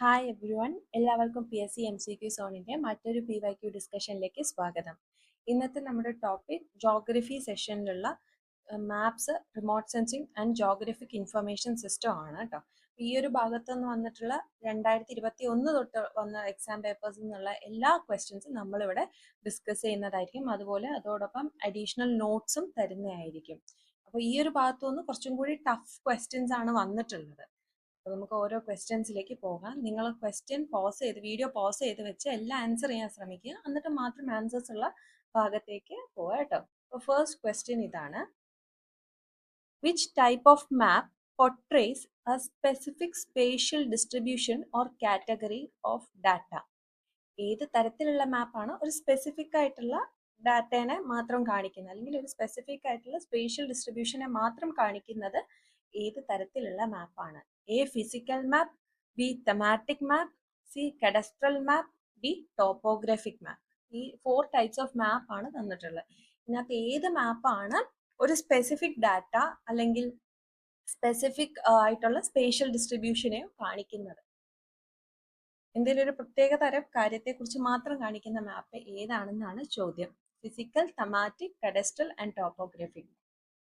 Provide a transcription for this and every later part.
Hi everyone, എല്ലാവർക്കും PSC MCQ സോണിൻ്റെ മറ്റൊരു PYQ ഡിസ്കഷനിലേക്ക് സ്വാഗതം. ഇന്നത്തെ നമ്മുടെ ടോപ്പിക് ജോഗ്രഫി സെഷനിലുള്ള maps, remote sensing and geographic information system ആണ് കേട്ടോ. ഈ ഒരു ഭാഗത്തു നിന്ന് വന്നിട്ടുള്ള 2021 തൊട്ട് വന്ന എക്സാം പേപ്പേഴ്സിൽ നിന്നുള്ള എല്ലാ ക്വസ്റ്റ്യൻസും നമ്മളിവിടെ ഡിസ്കസ് ചെയ്യുന്നതായിരിക്കും. അതുപോലെ അതോടൊപ്പം അഡീഷണൽ നോട്ട്സും തരുന്നതായിരിക്കും. അപ്പോൾ ഈ ഒരു ഭാഗത്തു നിന്ന് കുറച്ചും കൂടി ടഫ് ക്വസ്റ്റ്യൻസ് ആണ് വന്നിട്ടുള്ളത്. അപ്പോൾ നമുക്ക് ഓരോ ക്വസ്റ്റ്യൻസിലേക്ക് പോകാം. നിങ്ങൾ വീഡിയോ പോസ് ചെയ്ത് വെച്ച് എല്ലാം ആൻസർ ചെയ്യാൻ ശ്രമിക്കുക. എന്നിട്ട് മാത്രം ആൻസേഴ്സ് ഉള്ള ഭാഗത്തേക്ക് പോകാം കേട്ടോ. അപ്പോൾ ഫസ്റ്റ് ക്വസ്റ്റ്യൻ ഇതാണ്: which type of map portrays a specific spatial distribution or category of data? ഏത് തരത്തിലുള്ള മാപ്പാണ് ഒരു സ്പെസിഫിക് ആയിട്ടുള്ള ഡാറ്റേനെ മാത്രം കാണിക്കുന്നത്, അല്ലെങ്കിൽ ഒരു സ്പെസിഫിക് ആയിട്ടുള്ള സ്പേഷ്യൽ ഡിസ്ട്രിബ്യൂഷനെ മാത്രം കാണിക്കുന്നത് ഏത് തരത്തിലുള്ള മാപ്പാണ്? A physical map, B thematic map, C cadastral map, D topographic map. ഈ 4 ടൈപ്സ് ഓഫ് മാപ്പ് ആണ് തന്നിട്ടുള്ളത്. ഇതിനകത്ത് ഏത് മാപ്പാണ് ഒരു സ്പെസിഫിക് ഡാറ്റ അല്ലെങ്കിൽ സ്പെസിഫിക് ആയിട്ടുള്ള സ്പേഷ്യൽ ഡിസ്ട്രിബ്യൂഷനെ കാണിക്കുന്നത്? എന്തെങ്കിലും ഒരു പ്രത്യേക തരം കാര്യത്തെക്കുറിച്ച് മാത്രം കാണിക്കുന്ന മാപ്പ് ഏതാണെന്നാണ് ചോദ്യം. Physical, thematic, cadastral and topographic.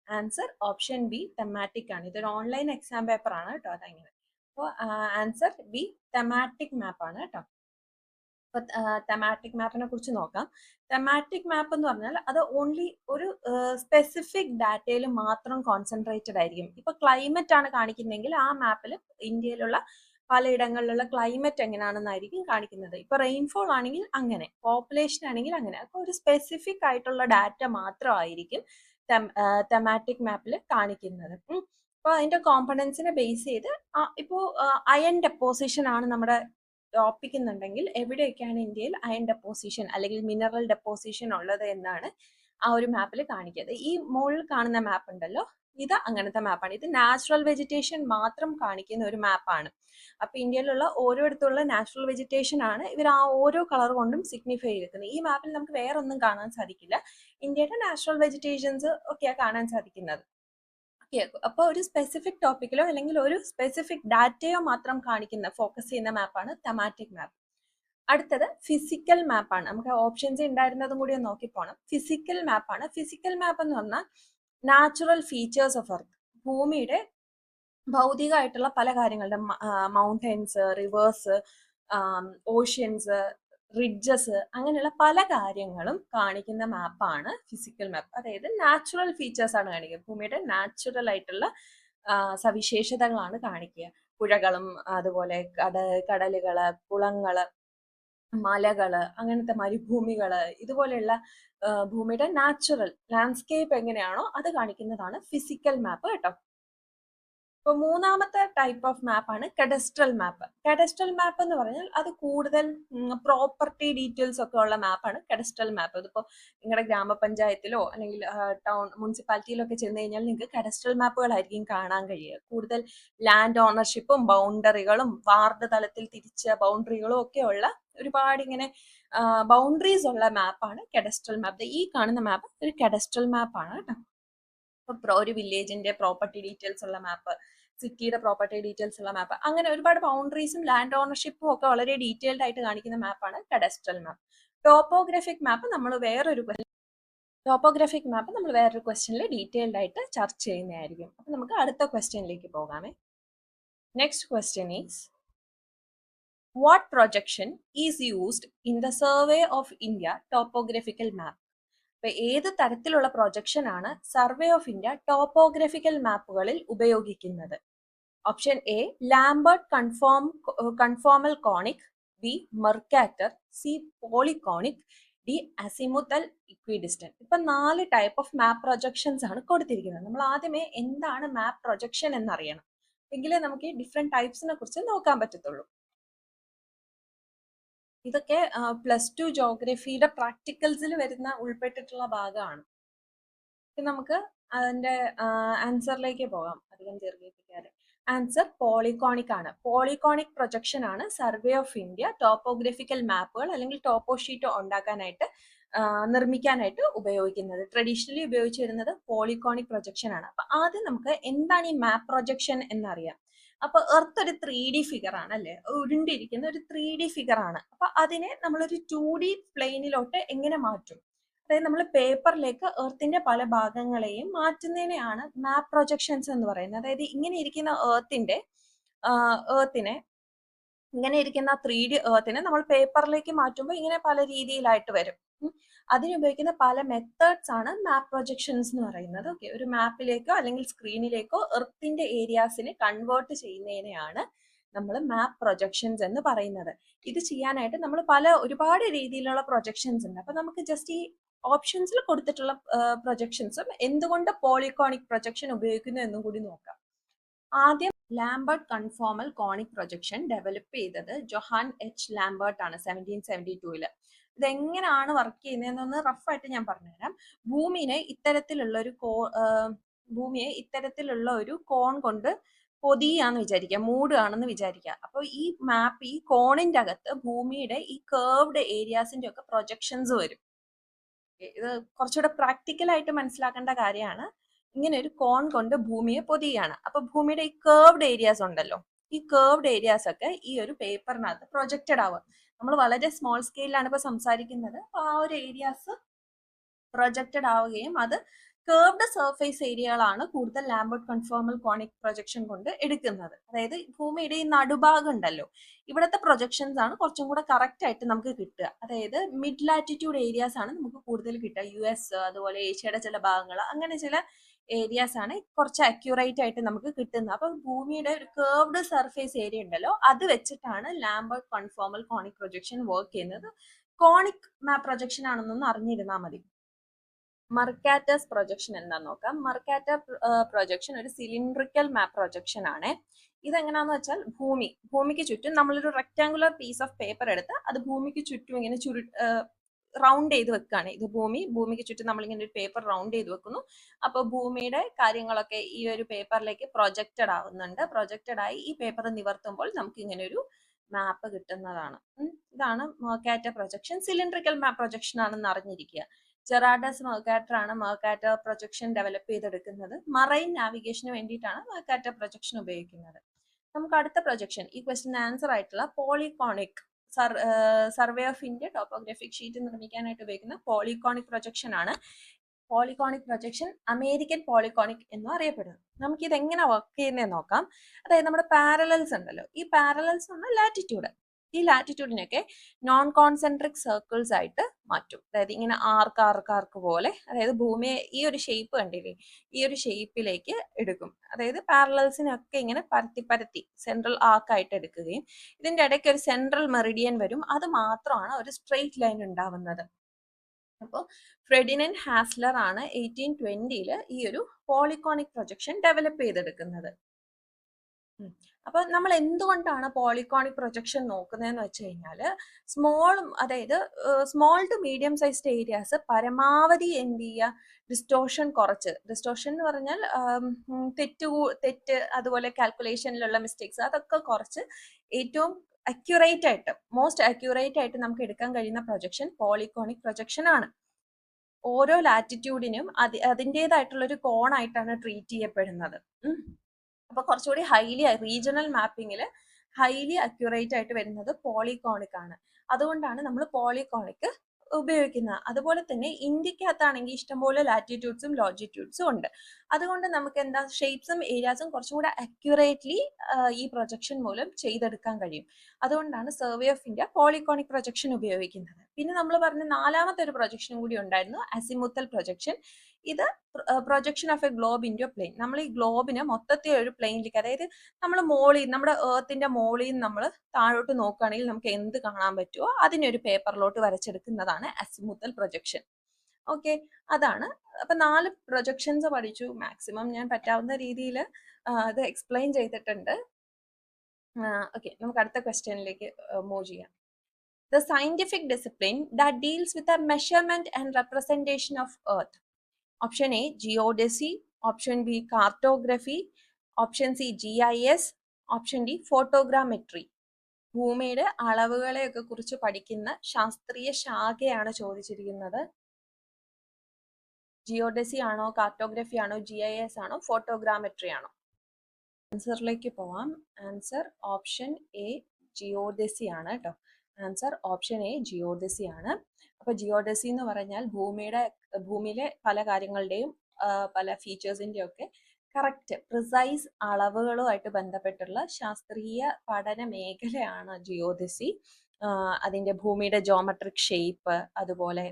Answer option B thematic ആണ്. ഇതൊരു ഓൺലൈൻ എക്സാം പേപ്പർ ആണ് കേട്ടോ, അതങ്ങനെ. അപ്പോൾ ആൻസർ ബി തെമാറ്റിക് മാപ്പ് ആണ് കേട്ടോ. അപ്പൊ തെമാറ്റിക് മാപ്പിനെ കുറിച്ച് നോക്കാം. തെമാറ്റിക് മാപ്പ് എന്ന് പറഞ്ഞാൽ അത് ഓൺലി ഒരു സ്പെസിഫിക് ഡാറ്റയിൽ മാത്രം കോൺസെൻട്രേറ്റഡ് ആയിരിക്കും. ഇപ്പൊ ക്ലൈമറ്റ് ആണ് കാണിക്കുന്നതെങ്കിൽ ആ മാപ്പിൽ ഇന്ത്യയിലുള്ള പലയിടങ്ങളിലുള്ള ക്ലൈമറ്റ് എങ്ങനെയാണെന്നായിരിക്കും കാണിക്കുന്നത്. ഇപ്പൊ റെയിൻഫോൾ ആണെങ്കിൽ അങ്ങനെ, പോപ്പുലേഷൻ ആണെങ്കിൽ അങ്ങനെ. അപ്പൊ ഒരു സ്പെസിഫിക് ആയിട്ടുള്ള ഡാറ്റ മാത്രമായിരിക്കും തെമാറ്റിക് മാപ്പിൽ കാണിക്കുന്നത്. അപ്പോൾ അതിന്റെ കോമ്പണൻസിനെ ബേസ് ചെയ്ത് ഇപ്പോൾ അയൺ ഡെപ്പോസിഷൻ ആണ് നമ്മുടെ ടോപ്പിക് എന്നുണ്ടെങ്കിൽ എവിടെയൊക്കെയാണ് ഇന്ത്യയിൽ അയൺ ഡെപ്പോസിഷൻ അല്ലെങ്കിൽ മിനറൽ ഡെപ്പോസിഷൻ ഉള്ളത് എന്നാണ് ആ ഒരു മാപ്പിൽ കാണിക്കുന്നത്. ഈ മുകളിൽ കാണുന്ന മാപ്പ് ഉണ്ടല്ലോ, ഇത് അങ്ങനത്തെ മാപ്പാണ്. ഇത് നാച്ചുറൽ വെജിറ്റേഷൻ മാത്രം കാണിക്കുന്ന ഒരു മാപ്പാണ്. അപ്പൊ ഇന്ത്യയിലുള്ള ഓരോയിടത്തുള്ള നാച്ചുറൽ വെജിറ്റേഷൻ ആണ് ഇവർ ആ ഓരോ കളർ കൊണ്ടും സിഗ്നിഫൈ ചെയ്തിരിക്കുന്നത്. ഈ മാപ്പിൽ നമുക്ക് വേറെ ഒന്നും കാണാൻ സാധിക്കില്ല, ഇന്ത്യയുടെ നാച്ചുറൽ വെജിറ്റേഷൻസ് ഒക്കെയാണ് കാണാൻ സാധിക്കുന്നത്. അപ്പോൾ ഒരു സ്പെസിഫിക് ടോപ്പിക്കിലോ അല്ലെങ്കിൽ ഒരു സ്പെസിഫിക് ഡാറ്റയോ മാത്രം ഫോക്കസ് ചെയ്യുന്ന മാപ്പാണ് തെമാറ്റിക് മാപ്പ്. അടുത്തത് ഫിസിക്കൽ മാപ്പാണ്. നമുക്ക് ഓപ്ഷൻസ് ഉണ്ടായിരുന്നതും കൂടി ഒന്ന് നോക്കിപ്പോണം. ഫിസിക്കൽ മാപ്പാണ്. ഫിസിക്കൽ മാപ്പ് എന്ന് പറഞ്ഞാൽ നാച്ചുറൽ ഫീച്ചേഴ്സ് ഓഫ് എർത്ത്, ഭൂമിയുടെ ഭൗതികമായിട്ടുള്ള പല കാര്യങ്ങളുടെ മൗണ്ടൻസ്, റിവേഴ്സ്, ഓഷ്യൻസ്, റിഡ്ജസ്, അങ്ങനെയുള്ള പല കാര്യങ്ങളും കാണിക്കുന്ന മാപ്പാണ് ഫിസിക്കൽ മാപ്പ്. അതായത് നാച്ചുറൽ ഫീച്ചേഴ്സ് ആണ് കാണിക്കുക, ഭൂമിയുടെ നാച്ചുറൽ ആയിട്ടുള്ള സവിശേഷതകളാണ് കാണിക്കുക. പുഴകളും അതുപോലെ കടലുകള്, കുളങ്ങള്, മലകള്, അങ്ങനത്തെ മരുഭൂമികള്, ഇതുപോലെയുള്ള ഭൂമിയുടെ നാച്ചുറൽ ലാൻഡ്സ്കേപ്പ് എങ്ങനെയാണോ അത് കാണിക്കുന്നതാണ് ഫിസിക്കൽ മാപ്പ് കേട്ടോ. ഇപ്പൊ മൂന്നാമത്തെ ടൈപ്പ് ഓഫ് മാപ്പാണ് കഡസ്ട്രൽ മാപ്പ്. കഡസ്ട്രൽ മാപ്പ് എന്ന് പറഞ്ഞാൽ അത് കൂടുതൽ പ്രോപ്പർട്ടി ഡീറ്റെയിൽസ് ഒക്കെ ഉള്ള മാപ്പാണ് കഡസ്ട്രൽ മാപ്പ്. ഇതിപ്പോ നിങ്ങളുടെ ഗ്രാമപഞ്ചായത്തിലോ അല്ലെങ്കിൽ ടൗൺ മുനിസിപ്പാലിറ്റിയിലോ ഒക്കെ ചെന്ന് കഴിഞ്ഞാൽ നിങ്ങൾക്ക് കഡസ്ട്രൽ മാപ്പുകളായിരിക്കും കാണാൻ കഴിയുക. കൂടുതൽ ലാൻഡ് ഓണർഷിപ്പും ബൗണ്ടറികളും വാർഡ് തലത്തിൽ തിരിച്ച ബൗണ്ടറികളും ഒക്കെ ഉള്ള ഒരുപാട് ഇങ്ങനെ ബൗണ്ടറീസ് ഉള്ള മാപ്പാണ് കഡസ്ട്രൽ മാപ്പ്. ഈ കാണുന്ന മാപ്പ് ഒരു കഡസ്ട്രൽ മാപ്പാണ് കേട്ടോ. ഇപ്പൊ ഒരു വില്ലേജിന്റെ പ്രോപ്പർട്ടി ഡീറ്റെയിൽസ് ഉള്ള മാപ്പ്, സിറ്റിയുടെ പ്രോപ്പർട്ടി ഡീറ്റെയിൽസ് ഉള്ള മാപ്പ്, അങ്ങനെ ഒരുപാട് ബൗണ്ടറീസും ലാൻഡ് ഓണർഷിപ്പും ഒക്കെ വളരെ ഡീറ്റെയിൽഡ് ആയിട്ട് കാണിക്കുന്ന മാപ്പാണ് കഡസ്ട്രൽ മാപ്പ്. ടോപ്പോഗ്രാഫിക് മാപ്പ് നമ്മൾ വേറൊരു ക്വസ്റ്റ്യനിൽ ഡീറ്റെയിൽഡ് ആയിട്ട് ചർച്ച ചെയ്യുന്നതായിരിക്കും. അപ്പൊ നമുക്ക് അടുത്ത ക്വസ്റ്റ്യനിലേക്ക് പോകാമേ. Next question is: what projection is used in the survey of India topographical map? ഇപ്പൊ ഏത് തരത്തിലുള്ള പ്രൊജക്ഷൻ ആണ് സർവേ ഓഫ് ഇന്ത്യ ടോപ്പോഗ്രാഫിക്കൽ മാപ്പുകളിൽ ഉപയോഗിക്കുന്നത്? Option A Lambert conformal conic, B Mercator, C polyconic, D azimuthal equidistant. ഇപ്പൊ 4 type of map projections ആണ് കൊടുത്തിരിക്കുന്നത്. നമ്മൾ ആദ്യമേ എന്താണ് മാപ്പ് പ്രൊജക്ഷൻ എന്നറിയണം, എങ്കിലേ നമുക്ക് ഈ ഡിഫറെന്റ് ടൈപ്സിനെ കുറിച്ച് നോക്കാൻ പറ്റത്തുള്ളൂ. ഇതൊക്കെ +2 ജോഗ്രഫിയുടെ പ്രാക്ടിക്കൽസിൽ വരുന്ന ഉൾപ്പെട്ടിട്ടുള്ള ഭാഗമാണ്. നമുക്ക് അതിന്റെ ആൻസറിലേക്ക് പോകാം അധികം ദീർഘിപ്പിക്കാതെ. ആൻസർ പോളികോണിക് ആണ്. പോളികോണിക് പ്രൊജക്ഷൻ ആണ് സർവേ ഓഫ് ഇന്ത്യ ടോപ്പോഗ്രഫിക്കൽ മാപ്പുകൾ അല്ലെങ്കിൽ ടോപ്പോ ഷീറ്റ് ഉണ്ടാക്കാനായിട്ട് നിർമ്മിക്കാനായിട്ട് ഉപയോഗിക്കുന്നത്. ട്രഡീഷണലി ഉപയോഗിച്ചു വരുന്നത് പോളികോണിക് പ്രൊജക്ഷൻ ആണ്. അപ്പൊ ആദ്യം നമുക്ക് എന്താണ് ഈ മാപ്പ് പ്രൊജക്ഷൻ എന്നറിയാം. അപ്പൊ എർത്ത് ഒരു 3D ഫിഗർ ആണ് അല്ലെ, ഉരുണ്ടിരിക്കുന്ന ഒരു 3D ഫിഗർ ആണ്. അപ്പൊ അതിനെ നമ്മളൊരു 2D പ്ലെയിനിലോട്ട് എങ്ങനെ മാറ്റും, അതായത് നമ്മൾ പേപ്പറിലേക്ക് എർത്തിന്റെ പല ഭാഗങ്ങളെയും മാറ്റുന്നതിനെയാണ് മാപ്പ് പ്രൊജക്ഷൻസ് എന്ന് പറയുന്നത്. അതായത് ഇങ്ങനെ ഇരിക്കുന്ന ഏർത്തിനെ ഇങ്ങനെ ഇരിക്കുന്ന 3D ഏർത്തിനെ നമ്മൾ പേപ്പറിലേക്ക് മാറ്റുമ്പോൾ ഇങ്ങനെ പല രീതിയിലായിട്ട് വരും. അതിനുപയോഗിക്കുന്ന പല മെത്തേഡ്സ് ആണ് മാപ്പ് പ്രൊജക്ഷൻസ് എന്ന് പറയുന്നത്. ഓക്കെ, ഒരു മാപ്പിലേക്കോ അല്ലെങ്കിൽ സ്ക്രീനിലേക്കോ എർത്തിന്റെ ഏരിയാസിനെ കൺവേർട്ട് ചെയ്യുന്നതിനെയാണ് നമ്മൾ മാപ്പ് പ്രൊജക്ഷൻസ് എന്ന് പറയുന്നത്. ഇത് ചെയ്യാനായിട്ട് നമ്മൾ ഒരുപാട് രീതിയിലുള്ള പ്രൊജക്ഷൻസ് ഉണ്ട്. അപ്പൊ നമുക്ക് ജസ്റ്റ് ഈ ഓപ്ഷൻസിൽ കൊടുത്തിട്ടുള്ള പ്രൊജക്ഷൻസും എന്തുകൊണ്ട് പോളികോണിക് പ്രൊജക്ഷൻ ഉപയോഗിക്കുന്നു എന്നും കൂടി നോക്കാം. ആദ്യം Lambert conformal conic projection develop ചെയ്തത് ജൊഹാൻ എച്ച് ലാംബർട്ട് ആണ് 1772. ഇതെങ്ങനെയാണ് വർക്ക് ചെയ്യുന്നതെന്നൊന്ന് റഫായിട്ട് ഞാൻ പറഞ്ഞുതരാം. ഭൂമിയെ ഇത്തരത്തിലുള്ള ഒരു കോൺ കൊണ്ട് പൊതിയാന്ന് വിചാരിക്കുക, മൂടുകയാണെന്ന് വിചാരിക്കുക. അപ്പൊ ഈ മാപ്പ് ഈ കോണിന്റെ അകത്ത് ഭൂമിയുടെ ഈ കേർവ്ഡ് ഏരിയാസിന്റെ ഒക്കെ പ്രൊജക്ഷൻസ് വരും. ഇത് കുറച്ചുകൂടെ പ്രാക്ടിക്കൽ ആയിട്ട് മനസ്സിലാക്കേണ്ട കാര്യമാണ്. ഇങ്ങനെ ഒരു കോൺ കൊണ്ട് ഭൂമിയെ പൊതിയാണ്. അപ്പൊ ഭൂമിയുടെ ഈ കേർവ്ഡ് ഏരിയാസ് ഉണ്ടല്ലോ, ഈ കേർവ്ഡ് ഏരിയാസ് ഒക്കെ ഈ ഒരു പേപ്പറിനകത്ത് പ്രൊജക്റ്റഡ് ആവുക. നമ്മൾ വളരെ സ്മോൾ സ്കെയിലാണ് ഇപ്പൊ സംസാരിക്കുന്നത്. അപ്പൊ ആ ഒരു ഏരിയാസ് പ്രൊജക്റ്റഡ് ആവുകയും അത് കേർവ്ഡ് സർഫേസ് ഏരിയകളാണ് കൂടുതൽ ലാംബർട്ട് കൺഫോമൽ കോണിക് പ്രൊജക്ഷൻ കൊണ്ട് എടുക്കുന്നത്. അതായത് ഭൂമിയുടെ ഈ നടുഭാഗം ഉണ്ടല്ലോ, ഇവിടുത്തെ പ്രൊജക്ഷൻസ് ആണ് കുറച്ചും കൂടെ കറക്റ്റ് ആയിട്ട് നമുക്ക് കിട്ടുക. അതായത് മിഡ് ലാറ്റിറ്റ്യൂഡ് ഏരിയാസ് ആണ് നമുക്ക് കൂടുതൽ കിട്ടുക. US, അതുപോലെ ഏഷ്യയുടെ ചില ഭാഗങ്ങൾ, അങ്ങനെ ചില ഏരിയാസ് ആണ് കുറച്ച് അക്യൂറേറ്റ് ആയിട്ട് നമുക്ക് കിട്ടുന്നത്. അപ്പൊ ഭൂമിയുടെ ഒരു കേർവ്ഡ് സർഫേസ് ഏരിയ ഉണ്ടല്ലോ, അത് വെച്ചിട്ടാണ് Lambert conformal conic projection work ചെയ്യുന്നത്. കോണിക് മാപ്പ് പ്രൊജക്ഷൻ ആണെന്നൊന്ന് അറിഞ്ഞിരുന്നാൽ മതി. മർക്കാറ്റസ് പ്രൊജക്ഷൻ എന്താന്ന് നോക്കാം. മർക്കാറ്റ പ്രൊജക്ഷൻ ഒരു സിലിണ്ട്രിക്കൽ മാപ്പ് പ്രൊജക്ഷൻ ആണ്. ഇതെങ്ങനെയാന്ന് വെച്ചാൽ ഭൂമിക്ക് ചുറ്റും നമ്മളൊരു റെക്ടാങ്കുലർ പീസ് ഓഫ് പേപ്പർ എടുത്ത് അത് ഭൂമിക്ക് ചുറ്റും ഇങ്ങനെ റൗണ്ട് ചെയ്ത് വെക്കുകയാണ്. ഇത് ഭൂമിക്ക് ചുറ്റും നമ്മളിങ്ങനെ ഒരു പേപ്പർ റൗണ്ട് ചെയ്ത് വെക്കുന്നു. അപ്പോൾ ഭൂമിയുടെ കാര്യങ്ങളൊക്കെ ഈ ഒരു പേപ്പറിലേക്ക് പ്രൊജക്റ്റഡ് ആവുന്നുണ്ട്. പ്രൊജക്റ്റഡ് ആയി ഈ പേപ്പർ നിവർത്തുമ്പോൾ നമുക്ക് ഇങ്ങനെ ഒരു മാപ്പ് കിട്ടുന്നതാണ്. ഇതാണ് മെർക്കാറ്റ പ്രൊജക്ഷൻ. സിലിണ്ട്രിക്കൽ മാപ്പ് പ്രൊജക്ഷൻ ആണെന്ന് അറിഞ്ഞിരിക്കുക. ജെറാഡസ് മെർക്കാറ്റർ ആണ് മെർക്കാറ്റ പ്രൊജക്ഷൻ ഡെവലപ്പ് ചെയ്തെടുക്കുന്നത്. മറൈൻ നാവിഗേഷന് വേണ്ടിയിട്ടാണ് മെർക്കാറ്റ പ്രൊജക്ഷൻ ഉപയോഗിക്കുന്നത്. നമുക്ക് അടുത്ത പ്രൊജക്ഷൻ, ഈ ക്വസ്റ്റ്യൻ ആൻസർ ആയിട്ടുള്ള polyconic survey of India topographic sheet നിർമ്മിക്കാനായിട്ട് ഉപയോഗിക്കുന്ന പോളികോണിക് പ്രൊജക്ഷൻ ആണ്. പോളികോണിക് പ്രൊജക്ഷൻ അമേരിക്കൻ പോളികോണിക് എന്നും അറിയപ്പെടുന്നു. നമുക്ക് ഇത് എങ്ങനെ വർക്ക് ചെയ്യുന്നതെന്ന് നോക്കാം. അതായത് നമ്മുടെ പാരലൽസ് ഉണ്ടല്ലോ, ഈ പാരലൽസ് ആണ് ലാറ്റിറ്റ്യൂഡ്. ഈ ലാറ്റിറ്റ്യൂഡിനൊക്കെ നോൺ കോൺസെൻട്രിക് സർക്കിൾസ് ആയിട്ട് മാറ്റും. അതായത് ഇങ്ങനെ ആർക്ക് പോലെ, അതായത് ഭൂമിയെ ഈ ഒരു ഷേപ്പ് കണ്ടില്ലേ, ഈ ഒരു ഷേപ്പിലേക്ക് എടുക്കും. അതായത് പാരലൽസിനൊക്കെ ഇങ്ങനെ പരത്തി സെൻട്രൽ ആർക്കായിട്ട് എടുക്കുകയും ഇതിന്റെ ഇടയ്ക്ക് ഒരു സെൻട്രൽ മെറിഡിയൻ വരും. അത് മാത്രമാണ് ഒരു സ്ട്രെയിറ്റ് ലൈൻ ഉണ്ടാവുന്നത്. അപ്പോൾ ഫ്രെഡിനൻഡ് ഹാസ്ലർ ആണ് 1820 ഈ ഒരു പോളികോണിക് പ്രൊജക്ഷൻ ഡെവലപ്പ് ചെയ്തെടുക്കുന്നത്. അപ്പൊ നമ്മൾ എന്തുകൊണ്ടാണ് പോളികോണിക് പ്രൊജക്ഷൻ നോക്കുന്നതെന്ന് വെച്ച് കഴിഞ്ഞാൽ, അതായത് small to medium sized areas പരമാവധി എന്ത് ചെയ്യുക, ഡിസ്റ്റോർഷൻ എന്ന് പറഞ്ഞാൽ തെറ്റ്, അതുപോലെ കാൽക്കുലേഷനിലുള്ള മിസ്റ്റേക്സ്, അതൊക്കെ കുറച്ച് ഏറ്റവും മോസ്റ്റ് അക്യൂറേറ്റ് ആയിട്ട് നമുക്ക് എടുക്കാൻ കഴിയുന്ന പ്രൊജക്ഷൻ പോളികോണിക് പ്രൊജക്ഷൻ ആണ്. ഓരോ ലാറ്റിറ്റ്യൂഡിനും അതിൻ്റെതായിട്ടുള്ള ഒരു കോണായിട്ടാണ് ട്രീറ്റ് ചെയ്യപ്പെടുന്നത്. അപ്പൊ കുറച്ചുകൂടി റീജിയണൽ മാപ്പിങ്ങിൽ ഹൈലി അക്യൂറേറ്റ് ആയിട്ട് വരുന്നത് പോളികോണിക് ആണ്. അതുകൊണ്ടാണ് നമ്മൾ പോളികോണിക് ഉപയോഗിക്കുന്നത്. അതുപോലെ തന്നെ ഇന്ത്യക്കകത്താണെങ്കിൽ ഇഷ്ടംപോലെ ലാറ്റിറ്റ്യൂഡ്സും ലോജിറ്റ്യൂഡ്സും ഉണ്ട്. അതുകൊണ്ട് നമുക്ക് ഷേപ്സും ഏരിയാസും കുറച്ചും കൂടെ അക്യൂറേറ്റ്ലി ഈ പ്രൊജക്ഷൻ മൂലം ചെയ്തെടുക്കാൻ കഴിയും. അതുകൊണ്ടാണ് survey of India polyconic projection ഉപയോഗിക്കുന്നത്. പിന്നെ നമ്മൾ പറഞ്ഞ നാലാമത്തെ ഒരു പ്രൊജക്ഷനും കൂടി ഉണ്ടായിരുന്നു, അസിമുത്തൽ പ്രൊജക്ഷൻ. ഇത് projection of a globe into a plane. നമ്മൾ ഈ ഗ്ലോബിനെ മൊത്തത്തിൽ ഒരു പ്ലെയിനിലേക്ക്, അതായത് നമ്മൾ നമ്മുടെ ഏർത്തിന്റെ മോളിൽ നമ്മൾ താഴോട്ട് നോക്കുകയാണെങ്കിൽ നമുക്ക് എന്ത് കാണാൻ പറ്റുമോ അതിനൊരു പേപ്പറിലോട്ട് വരച്ചെടുക്കുന്നതാണ് അസിമുത്തൽ പ്രൊജക്ഷൻ. ഓക്കെ, അതാണ്. അപ്പൊ 4 പ്രൊജക്ഷൻസ് പഠിച്ചു. മാക്സിമം ഞാൻ പറ്റാവുന്ന രീതിയിൽ അത് എക്സ്പ്ലെയിൻ ചെയ്തിട്ടുണ്ട്. ഓക്കെ, നമുക്ക് അടുത്ത ക്വസ്റ്റ്യനിലേക്ക് മൂവ് ചെയ്യാം. The scientific discipline that deals with the measurement and representation of Earth. Option A, geodesy. Option B, cartography. Option C, GIS. Option D, photogrammetry. ഭൂമിയുടെ അളവുകളെയൊക്കെ കുറിച്ച് പഠിക്കുന്ന ശാസ്ത്രീയ ശാഖയാണ് ചോദിച്ചിരിക്കുന്നത്. ജിയോഡസി ആണോ, കാർട്ടോഗ്രഫി ആണോ, GIS ആണോ, ഫോട്ടോഗ്രാമെട്രി ആണോ? ആൻസറിലേക്ക് പോവാം. ആൻസർ ഓപ്ഷൻ എ ജിയോഡസി ആണ് കേട്ടോ. ആൻസർ ഓപ്ഷൻ എ ജിയോഡസി ആണ്. അപ്പോൾ ജിയോഡസി എന്ന് പറഞ്ഞാൽ ഭൂമിയിലെ പല കാര്യങ്ങളുടെയും പല ഫീച്ചേഴ്സിൻ്റെ ഒക്കെ കറക്റ്റ് പ്രിസൈസ് അളവുകളുമായിട്ട് ബന്ധപ്പെട്ടുള്ള ശാസ്ത്രീയ പഠന മേഖലയാണ് ജിയോഡസി. അതിൻ്റെ ഭൂമിയുടെ ജോമെട്രിക് ഷേപ്പ്, അതുപോലെ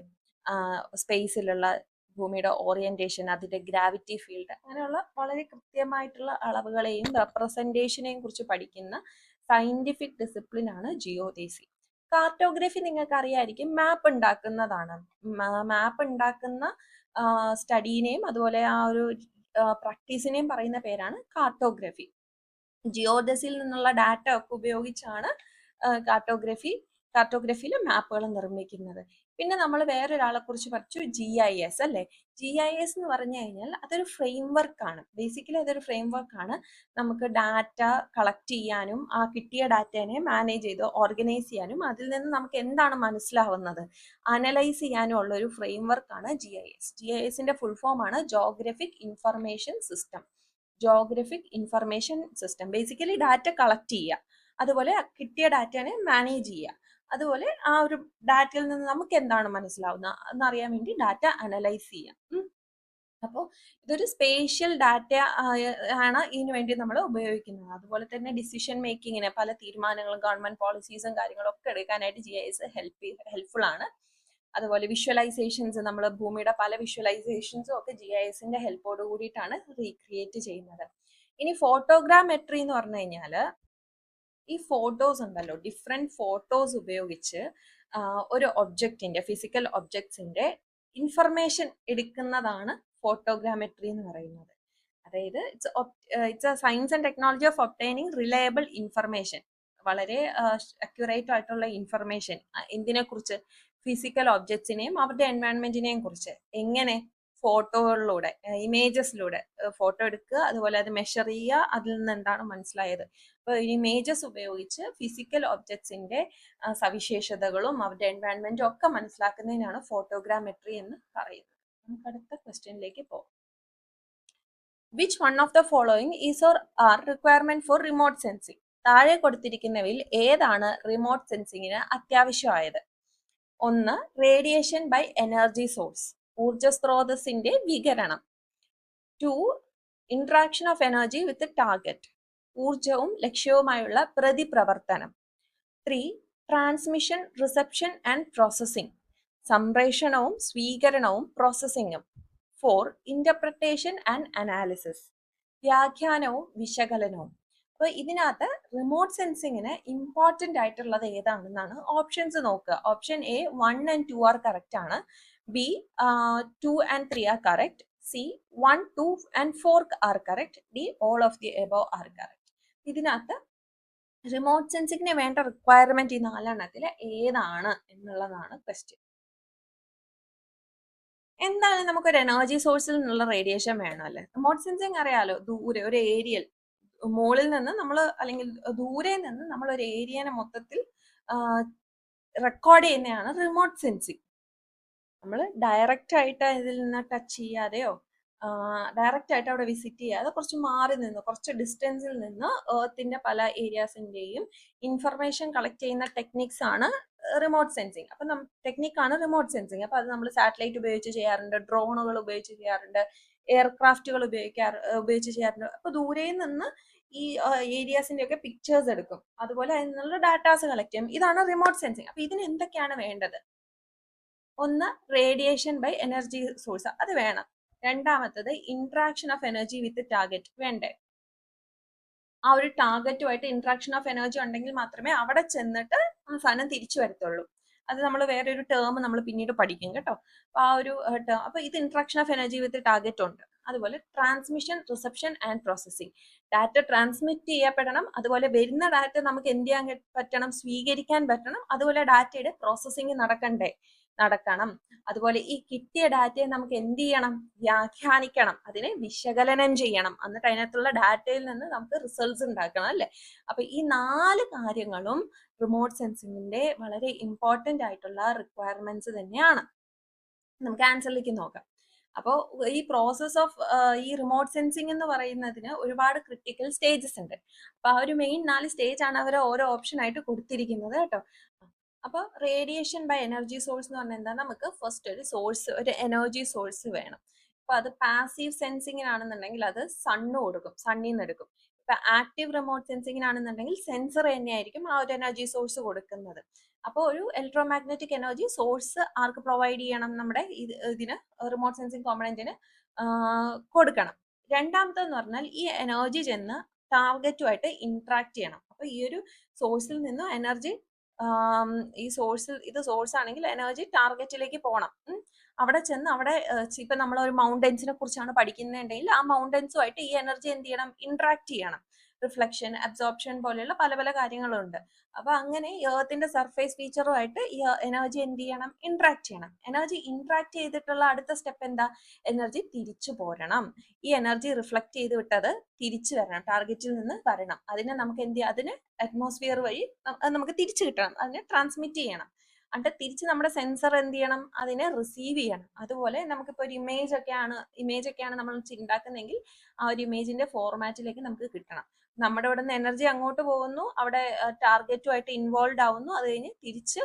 സ്പേസിലുള്ള ഭൂമിയുടെ ഓറിയന്റേഷൻ, അതിന്റെ ഗ്രാവിറ്റി ഫീൽഡ്, അങ്ങനെയുള്ള വളരെ കൃത്യമായിട്ടുള്ള അളവുകളെയും റെപ്രസെന്റേഷനെയും കുറിച്ച് പഠിക്കുന്ന സയന്റിഫിക് ഡിസിപ്ലിൻ ആണ് ജിയോഡസി. കാർട്ടോഗ്രഫി നിങ്ങൾക്ക് അറിയായിരിക്കും, മാപ്പ് ഉണ്ടാക്കുന്നതാണ്. മാപ്പ് ഉണ്ടാക്കുന്ന സ്റ്റഡീനെയും അതുപോലെ ആ ഒരു പ്രാക്ടീസിനെയും പറയുന്ന പേരാണ് കാർട്ടോഗ്രഫി. ജിയോഡസിയിൽ നിന്നുള്ള ഡാറ്റ ഒക്കെ ഉപയോഗിച്ചാണ് കാർട്ടോഗ്രഫിയിൽ മാപ്പുകൾ നിർമ്മിക്കുന്നത്. പിന്നെ നമ്മൾ വേറൊരാളെ കുറിച്ച് പഠിച്ചു, GIS അല്ലേ. GIS എന്ന് പറഞ്ഞു കഴിഞ്ഞാൽ അതൊരു ഫ്രെയിംവർക്ക് ആണ്. ബേസിക്കലി അതൊരു ഫ്രെയിംവർക്ക് ആണ്. നമുക്ക് ഡാറ്റ കളക്ട് ചെയ്യാനും ആ കിട്ടിയ ഡാറ്റേനെ മാനേജ് ചെയ്ത് ഓർഗനൈസ് ചെയ്യാനും അതിൽ നിന്ന് നമുക്ക് എന്താണ് മനസ്സിലാവുന്നത് അനലൈസ് ചെയ്യാനും ഉള്ള ഒരു ഫ്രെയിംവർക്ക് ആണ് GIS. GISന്റെ ഫുൾ ഫോം ആണ് geographic information system. Geographic information system basically data collect ചെയ്യുക, അതുപോലെ കിട്ടിയ ഡാറ്റനെ മാനേജ് ചെയ്യുക, അതുപോലെ ആ ഒരു ഡാറ്റയിൽ നിന്ന് നമുക്ക് എന്താണ് മനസ്സിലാവുന്നത് എന്നറിയാൻ വേണ്ടി ഡാറ്റ അനലൈസ് ചെയ്യാം. അപ്പോൾ ഇതൊരു സ്പേഷ്യൽ ഡാറ്റ ആണ് ഇതിനു വേണ്ടി നമ്മൾ ഉപയോഗിക്കുന്നത്. അതുപോലെ തന്നെ ഡിസിഷൻ മേക്കിങ്ങിന് പല തീരുമാനങ്ങളും ഗവൺമെന്റ് പോളിസീസും കാര്യങ്ങളും ഒക്കെ എടുക്കാനായിട്ട് GIS ഹെൽപ്ഫുൾ ആണ്. അതുപോലെ വിഷ്വലൈസേഷൻസ്, നമ്മൾ ഭൂമിയുടെ പല വിഷ്വലൈസേഷൻസും ഒക്കെ GISന്റെ ഹെൽപ്പോട് കൂടിയിട്ടാണ് റീക്രിയേറ്റ് ചെയ്യുന്നത്. ഇനി ഫോട്ടോഗ്രാമെട്രി എന്ന് പറഞ്ഞു കഴിഞ്ഞാൽ ഈ ഫോട്ടോസ് ഉണ്ടല്ലോ, ഡിഫറെന്റ് ഫോട്ടോസ് ഉപയോഗിച്ച് ഒരു ഒബ്ജക്റ്റിന്റെ ഫിസിക്കൽ ഒബ്ജക്ട്സിന്റെ ഇൻഫർമേഷൻ എടുക്കുന്നതാണ് ഫോട്ടോഗ്രാമെട്രി എന്ന് പറയുന്നത്. അതായത് it's a science and technology of obtaining reliable information. വളരെ അക്യുറേറ്റ് ആയിട്ടുള്ള ഇൻഫർമേഷൻ എന്തിനെ കുറിച്ച്, ഫിസിക്കൽ ഒബ്ജക്ട്സിനെയും അവരുടെ എൻവയോൺമെന്റിനെയും കുറിച്ച്. എങ്ങനെ? ഫോട്ടോകളിലൂടെ, ഇമേജസിലൂടെ ഫോട്ടോ എടുക്കുക, അതുപോലെ അത് മെഷർ ചെയ്യുക, അതിൽ നിന്ന് എന്താണ് മനസ്സിലായത്. അപ്പോൾ ഇമേജസ് ഉപയോഗിച്ച് ഫിസിക്കൽ ഒബ്ജക്ട്സിന്റെ സവിശേഷതകളും അവരുടെ എൻവയോൺമെന്റും ഒക്കെ മനസ്സിലാക്കുന്നതിനാണ് ഫോട്ടോഗ്രാമെട്രി എന്ന് പറയുന്നത്. നമുക്ക് അടുത്ത ക്വസ്റ്റ്യനിലേക്ക് പോകാം. Which one of the following is or are requirement for remote sensing? താഴെ കൊടുത്തിരിക്കുന്നവയിൽ ഏതാണ് റിമോട്ട് സെൻസിങ്ങിന് അത്യാവശ്യമായത്? 1. റേഡിയേഷൻ ബൈ എനർജി സോഴ്സ്, ഊർജ സ്രോതസ്സിന്റെ വികിരണം. 2. Interaction of energy with target, ഊർജവും ലക്ഷ്യവുമായുള്ള പ്രതിപ്രവർത്തനം. 3. ട്രാൻസ്മിഷൻ, റിസപ്ഷൻ ആൻഡ് പ്രോസസ്സിംഗ്, സംപ്രേഷണവും സ്വീകരണവും പ്രോസസ്സിങ്ങും. 4. ഇന്റർപ്രിട്ടേഷൻ ആൻഡ് അനാലിസിസ്, വ്യാഖ്യാനവും വിശകലനവും. അപ്പോൾ ഇതിനകത്ത് റിമോട്ട് സെൻസിങ്ങിന് ഇമ്പോർട്ടൻ്റ് ആയിട്ടുള്ളത് ഏതാണെന്നാണ് ഓപ്ഷൻസ് നോക്കുക. Option A 1 and 2 are correct ആണ്. B 2 and 3 are correct. C 1, 2 and 4 are correct. D all of the above are correct. ഇതിനകത്ത് റിമോട്ട് സെൻസിങ്ങിന് വേണ്ട റിക്വയർമെന്റ് ഈ 4 ഏതാണ് എന്നുള്ളതാണ് ക്വസ്റ്റ്യൻ. എന്താണ്? നമുക്കൊരു എനർജി സോഴ്സിൽ നിന്നുള്ള റേഡിയേഷൻ വേണമല്ലേ. റിമോട്ട് സെൻസിങ് അറിയാലോ, ദൂരെ ഒരു ഏരിയൽ, മുകളിൽ നിന്ന് നമ്മൾ അല്ലെങ്കിൽ ദൂരെ നിന്ന് നമ്മൾ ഒരു ഏരിയനെ മൊത്തത്തിൽ റെക്കോർഡ് ചെയ്യുന്നതാണ് റിമോട്ട് സെൻസിങ്. നമ്മൾ ഡയറക്റ്റ് ആയിട്ട് ഇതിൽ നിന്ന് ടച്ച് ചെയ്യാതെയോ ഡയറക്റ്റ് ആയിട്ട് അവിടെ വിസിറ്റ് ചെയ്യാതെ കുറച്ച് മാറി നിന്ന്, കുറച്ച് ഡിസ്റ്റൻസിൽ നിന്ന് എർത്തിന്റെ പല ഏരിയാസിന്റെയും ഇൻഫർമേഷൻ കളക്ട് ചെയ്യുന്ന ടെക്നിക്സ് ആണ് റിമോട്ട് സെൻസിങ്. അപ്പം ടെക്നിക്കാണ് റിമോട്ട് സെൻസിങ്. അപ്പം അത് നമ്മൾ സാറ്റലൈറ്റ് ഉപയോഗിച്ച് ചെയ്യാറുണ്ട്, ഡ്രോണുകൾ ഉപയോഗിച്ച് ചെയ്യാറുണ്ട്, എയർക്രാഫ്റ്റുകൾ ഉപയോഗിച്ച് ചെയ്യാറുണ്ട്. അപ്പൊ ദൂരെ നിന്ന് ഈ ഏരിയാസിന്റെ ഒക്കെ പിക്ചേഴ്സ് എടുക്കും, അതുപോലെ അതിൽ നിന്നുള്ള ഡാറ്റാസ് കളക്ട് ചെയ്യും. ഇതാണ് റിമോട്ട് സെൻസിങ്. അപ്പൊ ഇതിന് എന്തൊക്കെയാണ് വേണ്ടത്? 1. റേഡിയേഷൻ ബൈ എനർജി സോഴ്സ്, അത് വേണം. രണ്ടാമത്തത് interaction of energy with target, വേണ്ടേ? ആ ഒരു ടാർഗറ്റുമായിട്ട് ഇന്ററാക്ഷൻ ഓഫ് എനർജി ഉണ്ടെങ്കിൽ മാത്രമേ അവിടെ ചെന്നിട്ട് ആ സാധനം തിരിച്ചു വരത്തുള്ളൂ. അത് നമ്മൾ വേറെ ഒരു ടേം നമ്മൾ പിന്നീട് പഠിക്കും കേട്ടോ. അപ്പൊ ആ ഒരു ടേം, അപ്പൊ ഇത് interaction of energy with target ഉണ്ട്. അതുപോലെ transmission, reception and processing, data transmit ചെയ്യപ്പെടണം, അതുപോലെ വരുന്ന ഡാറ്റ നമുക്ക് എന്ത് ചെയ്യാൻ പറ്റണം? സ്വീകരിക്കാൻ പറ്റണം. അതുപോലെ ഡാറ്റയുടെ പ്രോസസ്സിംഗ് നടക്കണം. അതുപോലെ ഈ കിട്ടിയ ഡാറ്റയെ നമുക്ക് എന്ത് ചെയ്യണം? വ്യാഖ്യാനിക്കണം, അതിനെ വിശകലനം ചെയ്യണം, എന്നിട്ട് അതിനകത്തുള്ള ഡാറ്റയിൽ നിന്ന് നമുക്ക് റിസൾട്ട്സ് ഉണ്ടാക്കണം അല്ലെ. അപ്പൊ ഈ 4 കാര്യങ്ങളും റിമോട്ട് സെൻസിങ്ങിന്റെ വളരെ ഇമ്പോർട്ടൻ്റ് ആയിട്ടുള്ള റിക്വയർമെന്റ്സ് തന്നെയാണ്. നമുക്ക് ആൻസറിലേക്ക് നോക്കാം. അപ്പോൾ ഈ പ്രോസസ് ഓഫ് ഈ റിമോട്ട് സെൻസിങ് എന്ന് പറയുന്നതിന് ഒരുപാട് ക്രിട്ടിക്കൽ സ്റ്റേജസ് ഉണ്ട്. അപ്പൊ ആ ഒരു മെയിൻ 4 സ്റ്റേജ് ആണ് അവർ ഓരോ ഓപ്ഷൻ ആയിട്ട് കൊടുത്തിരിക്കുന്നത് കേട്ടോ. അപ്പോൾ റേഡിയേഷൻ ബൈ എനർജി സോഴ്സ് എന്ന് പറഞ്ഞാൽ എന്താ, നമുക്ക് ഫസ്റ്റ് ഒരു എനർജി സോഴ്സ് വേണം. അപ്പൊ അത് പാസീവ് സെൻസിങ്ങിനാണെന്നുണ്ടെങ്കിൽ അത് സണ്ണ് കൊടുക്കും, സണ്ണിൽ നിന്ന് എടുക്കും. ഇപ്പൊ ആക്റ്റീവ് റിമോട്ട് സെൻസിങ്ങിനാണെന്നുണ്ടെങ്കിൽ സെൻസർ തന്നെയായിരിക്കും ആ ഒരു എനർജി സോഴ്സ് കൊടുക്കുന്നത്. അപ്പോൾ ഒരു ഇലക്ട്രോമാഗ്നറ്റിക് എനർജി സോഴ്സ് ആർക്ക് പ്രൊവൈഡ് ചെയ്യണം, നമ്മുടെ ഇതിന് റിമോട്ട് സെൻസിങ് കോമ്പണന്റിന് കൊടുക്കണം. രണ്ടാമത്തെന്ന് പറഞ്ഞാൽ ഈ എനർജി ചെന്ന് ടാർഗറ്റുമായിട്ട് ഇന്ററാക്ട് ചെയ്യണം. അപ്പൊ ഈ ഒരു സോഴ്സിൽ നിന്ന് എനർജി ഈ ഇത് സോഴ്സ് ആണെങ്കിൽ എനർജി ടാർഗറ്റിലേക്ക് പോകണം. അവിടെ ചെന്ന് അവിടെ ഇപ്പൊ നമ്മൾ ഒരു മൗണ്ടൻസിനെ കുറിച്ചാണ് പഠിക്കുന്നുണ്ടെങ്കിൽ ആ മൗണ്ടൻസുമായിട്ട് ഈ എനർജി എന്ത് ചെയ്യണം, ഇന്ററാക്ട് ചെയ്യണം. റിഫ്ലക്ഷൻ, അബ്സോർപ്ഷൻ പോലെയുള്ള പല പല കാര്യങ്ങളുണ്ട്. അപ്പൊ അങ്ങനെ എർത്തിന്റെ സർഫേസ് ഫീച്ചറുമായിട്ട് ഈ എനർജി എന്ത് ചെയ്യണം, ഇന്ററാക്ട് ചെയ്യണം. എനർജി ഇന്ററാക്ട് ചെയ്തിട്ടുള്ള അടുത്ത സ്റ്റെപ്പ് എന്താ, എനർജി തിരിച്ചു പോരണം. ഈ എനർജി റിഫ്ലക്ട് ചെയ്ത് വിട്ടത് തിരിച്ചു വരണം, ടാർഗറ്റിൽ നിന്ന് വരണം. അതിനെ നമുക്ക് എന്ത് ചെയ്യാം, അതിന് അറ്റ്മോസ്ഫിയർ വഴി നമുക്ക് തിരിച്ചു കിട്ടണം, അതിനെ ട്രാൻസ്മിറ്റ് ചെയ്യണം. എന്നിട്ട് തിരിച്ച് നമ്മുടെ സെൻസർ എന്ത് ചെയ്യണം, അതിനെ റിസീവ് ചെയ്യണം. അതുപോലെ നമുക്കിപ്പോൾ ഒരു ഇമേജ് ഒക്കെയാണ് നമ്മൾ ഉണ്ടാക്കുന്നതെങ്കിൽ ആ ഒരു ഇമേജിന്റെ ഫോർമാറ്റിലേക്ക് നമുക്ക് കിട്ടണം. നമ്മുടെ ഇവിടെ നിന്ന് എനർജി അങ്ങോട്ട് പോകുന്നു, അവിടെ ടാർഗറ്റുമായിട്ട് ഇൻവോൾവ് ആവുന്നു, അത് കഴിഞ്ഞ് തിരിച്ച്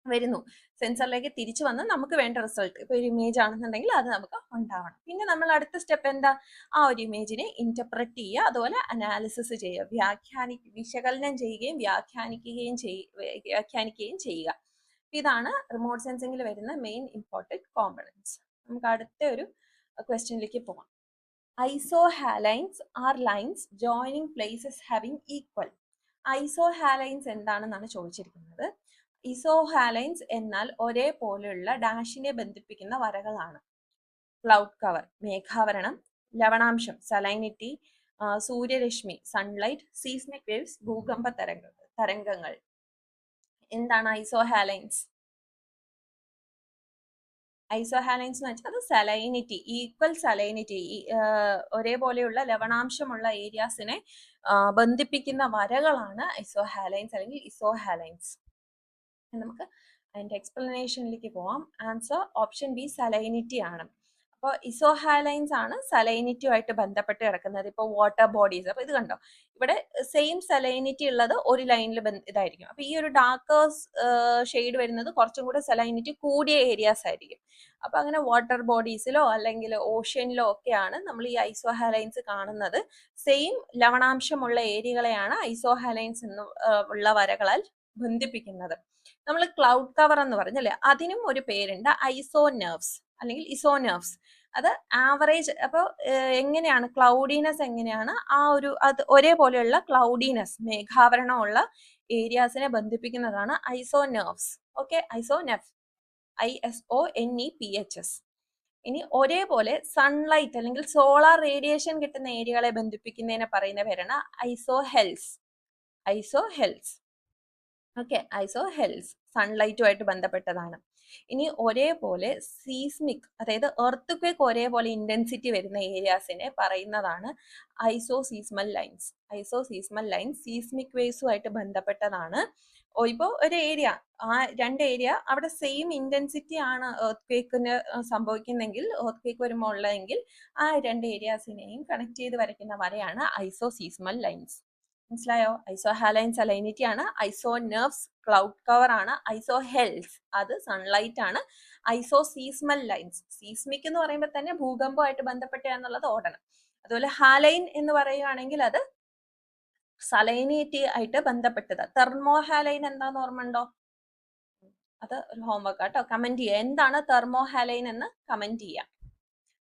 വരുന്നു, സെൻസറിലേക്ക് തിരിച്ചു വന്ന് നമുക്ക് വേണ്ട റിസൾട്ട്, ഇപ്പൊ ഒരു ഇമേജ് ആണെന്നുണ്ടെങ്കിൽ അത് നമുക്ക് ഉണ്ടാവണം. പിന്നെ നമ്മൾ അടുത്ത സ്റ്റെപ്പ് എന്താ, ആ ഒരു ഇമേജിനെ ഇന്റർപ്രറ്റ് ചെയ്യുക, അതുപോലെ അനാലിസിസ് ചെയ്യുക, വിശകലനം ചെയ്യുകയും വ്യാഖ്യാനിക്കുകയും ചെയ്യുക. ഇതാണ് റിമോട്ട് സെൻസിങ്ങിൽ വരുന്ന മെയിൻ ഇമ്പോർട്ടൻറ്റ് കോമ്പണൻസ്. നമുക്ക് അടുത്ത ഒരു ക്വസ്റ്റ്യനിലേക്ക് പോകാം. Isohalines are lines joining places having equal. Isohalines എന്താണെന്നാണ് ചോദിച്ചിരിക്കുന്നത്. ഐസോഹാലൈൻസ് എന്നാൽ ഒരേപോലെയുള്ള ഡാഷിനെ ബന്ധിപ്പിക്കുന്ന വരകളാണ്. ക്ലൗഡ് കവർ, മേഘാവരണം, ലവണാംശം, സലൈനിറ്റി, സൂര്യരശ്മി, സൺലൈറ്റ്, സീസ്മിക് വേവ്സ്, ഭൂകമ്പ തരംഗങ്ങൾ. എന്താണ് ഐസോഹാലൈൻസ്? ഐസോഹാലൈൻസ് എന്ന് വെച്ചാൽ അത് സലൈനിറ്റി, ഈക്വൽ സലൈനിറ്റി, ഒരേപോലെയുള്ള ലവണാംശമുള്ള ഏരിയാസിനെ ബന്ധിപ്പിക്കുന്ന വരകളാണ് ഐസോഹാലൈൻസ് അല്ലെങ്കിൽ ഇസോഹാലൈൻസ്. നമുക്ക് അതിന്റെ എക്സ്പ്ലനേഷനിലേക്ക് പോവാം. ആൻസർ ഓപ്ഷൻ ബി സലൈനിറ്റി ആണ്. അപ്പോൾ ഇസോഹാലൈൻസ് ആണ് സലൈനിറ്റിയുമായിട്ട് ബന്ധപ്പെട്ട് കിടക്കുന്നത്. ഇപ്പോൾ വാട്ടർ ബോഡീസ്, അപ്പൊ ഇത് കണ്ടോ, ഇവിടെ സെയിം സലൈനിറ്റി ഉള്ളത് ഒരു ലൈനിൽ ഇതായിരിക്കും. അപ്പൊ ഈ ഒരു ഡാർക്കർ ഷെയ്ഡ് വരുന്നത് കുറച്ചും കൂടെ സലൈനിറ്റി കൂടിയ ഏരിയാസ് ആയിരിക്കും. അപ്പൊ അങ്ങനെ വാട്ടർ ബോഡീസിലോ അല്ലെങ്കിൽ ഓഷ്യനിലോ ഒക്കെയാണ് നമ്മൾ ഈ ഐസോഹാലൈൻസ് കാണുന്നത്. സെയിം ലവണാംശമുള്ള ഏരിയകളെയാണ് ഐസോഹാലൈൻസ് എന്ന് ഉള്ള വരകളാൽ ബന്ധിപ്പിക്കുന്നത്. നമ്മൾ ക്ലൗഡ് കവർ എന്ന് പറഞ്ഞല്ലേ, അതിനും ഒരു പേരുണ്ട്, ഐസോനെർവ്സ് അല്ലെങ്കിൽ ഇസോനെർവ്സ്. അത് ആവറേജ്, അപ്പോൾ എങ്ങനെയാണ് ക്ലൗഡിനെസ്, എങ്ങനെയാണ് അത് ഒരേപോലെയുള്ള ക്ലൗഡിനെസ്, മേഘാവരണമുള്ള ഏരിയാസിനെ ബന്ധിപ്പിക്കുന്നതാണ് ഐസോനെർവ്സ്. Okay, ISONEPHS. ഇനി ഒരേപോലെ സൺലൈറ്റ് അല്ലെങ്കിൽ സോളാർ റേഡിയേഷൻ കിട്ടുന്ന ഏരിയകളെ ബന്ധിപ്പിക്കുന്നതിനെ പറയുന്ന പേരാണ് ഐസോഹെൽസ്. ഓക്കെ, ഐസോഹെൽസ് സൺലൈറ്റുമായിട്ട് ബന്ധപ്പെട്ടതാണ്. ഇനി ഒരേപോലെ സീസ്മിക്, അതായത് എർത്ത് ക്വേക്ക് ഒരേപോലെ ഇന്റൻസിറ്റി വരുന്ന ഏരിയാസിനെ പറയുന്നതാണ് ഐസോസീസ്മൽ ലൈൻസ്. സീസ്മിക് വേവ്സുമായിട്ട് ബന്ധപ്പെട്ടതാണ്. ഇപ്പോൾ ഒരു ഏരിയ, ആ രണ്ട് ഏരിയ അവിടെ സെയിം ഇന്റൻസിറ്റി ആണ് എർത്ത് ക്വേക്കിന് സംഭവിക്കുന്നെങ്കിൽ, എർത്ത് ക്വേക്ക് വരുമ്പോൾ ഉള്ളതെങ്കിൽ ആ രണ്ട് ഏരിയാസിനെയും കണക്ട് ചെയ്ത് വരയ്ക്കുന്ന വരയാണ് ഐസോസീസ്മൽ ലൈൻസ്. മനസ്സിലായോ? ഐസോഹാലൈൻ സലൈനിറ്റി ആണ്, ഐസോനെർവ്സ് ക്ലൗഡ് കവർ ആണ്, ഐസോഹെൽസ് അത് സൺലൈറ്റ് ആണ്, ഐസോസീസ്മൽ ലൈൻസ് സീസ്മിക് എന്ന് പറയുമ്പോൾ തന്നെ ഭൂകമ്പമായിട്ട് ബന്ധപ്പെട്ടാന്നുള്ളത് ഓടണം. അതുപോലെ ഹാലൈൻ എന്ന് പറയുകയാണെങ്കിൽ അത് സലൈനിറ്റി ആയിട്ട് ബന്ധപ്പെട്ടത്. തെർമോഹാലൈൻ എന്താന്ന് ഓർമ്മയുണ്ടോ? അത് ഒരു ഹോംവർക്ക് ആട്ടോ, കമന്റ് ചെയ്യുക. എന്താണ് തെർമോഹാലൈൻ എന്ന് കമന്റ് ചെയ്യാം.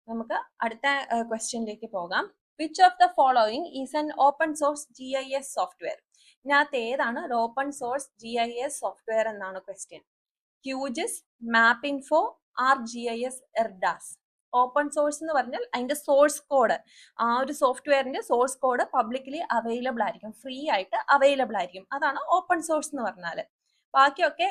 നമുക്ക് അടുത്ത ക്വസ്റ്റ്യനിലേക്ക് പോകാം. Which of the following is an open source GIS software? ഇതിനകത്ത് ഏതാണ് ഒരു ഓപ്പൺ സോഴ്സ് GIS സോഫ്റ്റ്വെയർ എന്നാണ് question. QGIS, MapInfo, ArcGIS, ERDAS. Open source എന്ന് പറഞ്ഞാൽ അതിന്റെ സോഴ്സ് കോഡ്, ആ ഒരു സോഫ്റ്റ്വെയറിന്റെ സോഴ്സ് കോഡ് പബ്ലിക്കലി അവൈലബിൾ ആയിരിക്കും, ഫ്രീ ആയിട്ട് അവൈലബിൾ ആയിരിക്കും. അതാണ് ഓപ്പൺ സോഴ്സ് എന്ന് പറഞ്ഞാൽ. ബാക്കിയൊക്കെ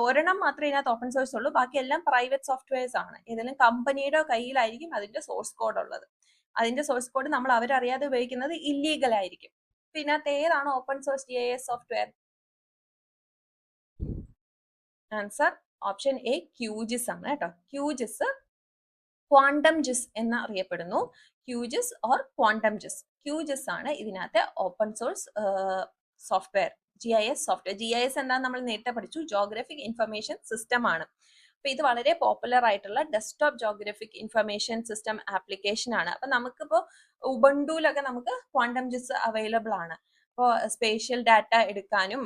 ഒരെണ്ണം മാത്രമേ ഇതിനകത്ത് ഓപ്പൺ സോഴ്സ് ഉള്ളൂ, ബാക്കിയെല്ലാം പ്രൈവറ്റ് സോഫ്റ്റ്വെയർസ് ആണ്. ഏതെങ്കിലും കമ്പനിയുടെ കയ്യിലായിരിക്കും അതിന്റെ സോഴ്സ് കോഡ് ഉള്ളത്. അതിന്റെ സോഴ്സ് കോഡ് നമ്മൾ അവരറിയാതെ ഉപയോഗിക്കുന്നത് ഇല്ലീഗൽ ആയിരിക്കും. ഇതിനകത്ത് ഏതാണ് open source GIS software? Answer option A QGIS ആണ് കേട്ടോ. QGIS ക്വാണ്ടം ജിസ് എന്ന് അറിയപ്പെടുന്നു. QGIS or quantum GIS. QGIS ആണ് ഇതിനകത്തെ open source software, GIS software. GIS എന്താണെന്ന് നമ്മൾ നേരത്തെ പഠിച്ചു, ജോഗ്രഫിക് ഇൻഫർമേഷൻ സിസ്റ്റം ആണ്. അപ്പൊ ഇത് വളരെ പോപ്പുലർ ആയിട്ടുള്ള desktop geographic information system application ആണ്. അപ്പൊ നമുക്കിപ്പോ ഉബുണ്ടുവിലൊക്കെ നമുക്ക് ക്വാണ്ടം ജിസ് അവൈലബിൾ ആണ്. അപ്പോൾ സ്പേഷ്യൽ ഡാറ്റ എടുക്കാനും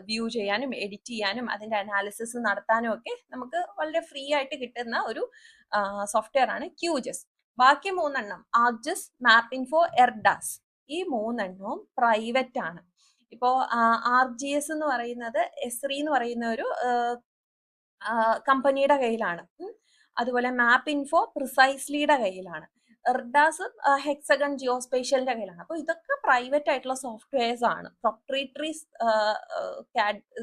വ്യൂ ചെയ്യാനും എഡിറ്റ് ചെയ്യാനും അതിന്റെ അനാലിസിസ് നടത്താനും ഒക്കെ നമുക്ക് വളരെ ഫ്രീ ആയിട്ട് കിട്ടുന്ന ഒരു സോഫ്റ്റ്വെയർ ആണ് ക്യൂജിസ്. ബാക്കി മൂന്നെണ്ണം ആർക്ജിസ്, മാപ്പിൻഫോ, എർഡാസ്, ഈ മൂന്നെണ്ണവും പ്രൈവറ്റ് ആണ്. ഇപ്പോ RGS എന്ന് പറയുന്നത് എസ്രി എന്ന് പറയുന്ന ഒരു കമ്പനിയുടെ കയ്യിലാണ്. അതുപോലെ മാപ്പിൻഫോ പ്രിസൈസ്ലിയുടെ കയ്യിലാണ്. എർഡാസ് ഹെക്സഗൺ ജിയോസ്പേഷ്യലിന്റെ കയ്യിലാണ്. അപ്പോൾ ഇതൊക്കെ പ്രൈവറ്റ് ആയിട്ടുള്ള സോഫ്റ്റ്വെയർസ് ആണ്. പ്രൊപ്രൈറ്ററി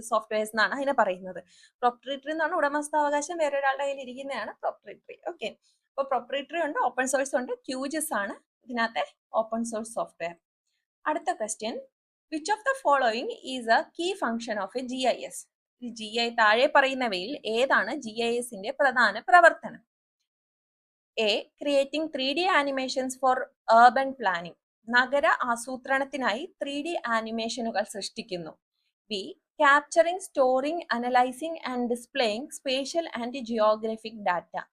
സോഫ്റ്റ്വെയർസ് എന്നാണ് അതിനെ പറയുന്നത്. പ്രൊപ്രൈറ്ററി എന്ന് പറഞ്ഞാൽ ഉടമസ്ഥാവകാശം വേറൊരാളുടെ കയ്യിൽ ഇരിക്കുന്നതാണ് പ്രൊപ്രൈറ്ററി. ഓക്കെ, അപ്പോൾ പ്രൊപ്രൈറ്ററി ഉണ്ട്, ഓപ്പൺ സോഴ്സ് ഉണ്ട്. ക്യൂജിസ് ആണ് ഇതിനകത്തെ ഓപ്പൺ സോഴ്സ് സോഫ്റ്റ്വെയർ. അടുത്ത question, which of the following is a key function of a GIS? താഴെ പറയുന്നവയിൽ ഏതാണ് GISന്റെ പ്രധാന പ്രവർത്തനം? A. Creating 3D animations for urban planning. നഗര ആസൂത്രണത്തിനായി 3D ആനിമേഷനുകൾ സൃഷ്ടിക്കുന്നു. B. Capturing, storing, analyzing and displaying spatial and geographic data.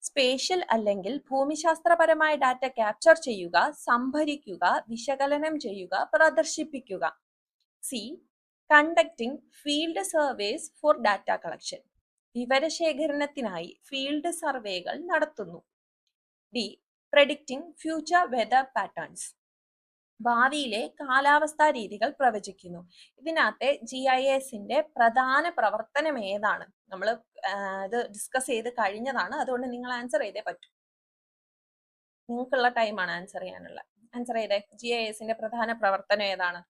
Spatial അല്ലെങ്കിൽ ഭൂമിശാസ്ത്രപരമായ data capture ചെയ്യുക, സംഭരിക്കുക, വിശകലനം ചെയ്യുക, പ്രദർശിപ്പിക്കുക. C. Conducting field surveys for data collection. വിവരശേഖരണത്തിനായി ഫീൽഡ് സർവേകൾ നടത്തുന്നു. D. Predicting future weather patterns. ഭാവിയിലെ കാലാവസ്ഥാ രീതികൾ പ്രവചിക്കുന്നു. ഇതിനകത്തെ GISന്റെ പ്രധാന പ്രവർത്തനം ഏതാണ്? നമ്മൾ ഇത് ഡിസ്കസ് ചെയ്ത് കഴിഞ്ഞതാണ്, അതുകൊണ്ട് നിങ്ങൾ ആൻസർ ചെയ്തേ പറ്റൂ. നിങ്ങൾക്കുള്ള ടൈമാണ് ആൻസർ ചെയ്യാനുള്ള. ആൻസർ ചെയ്തേ. GISന്റെ പ്രധാന പ്രവർത്തനം ഏതാണ്?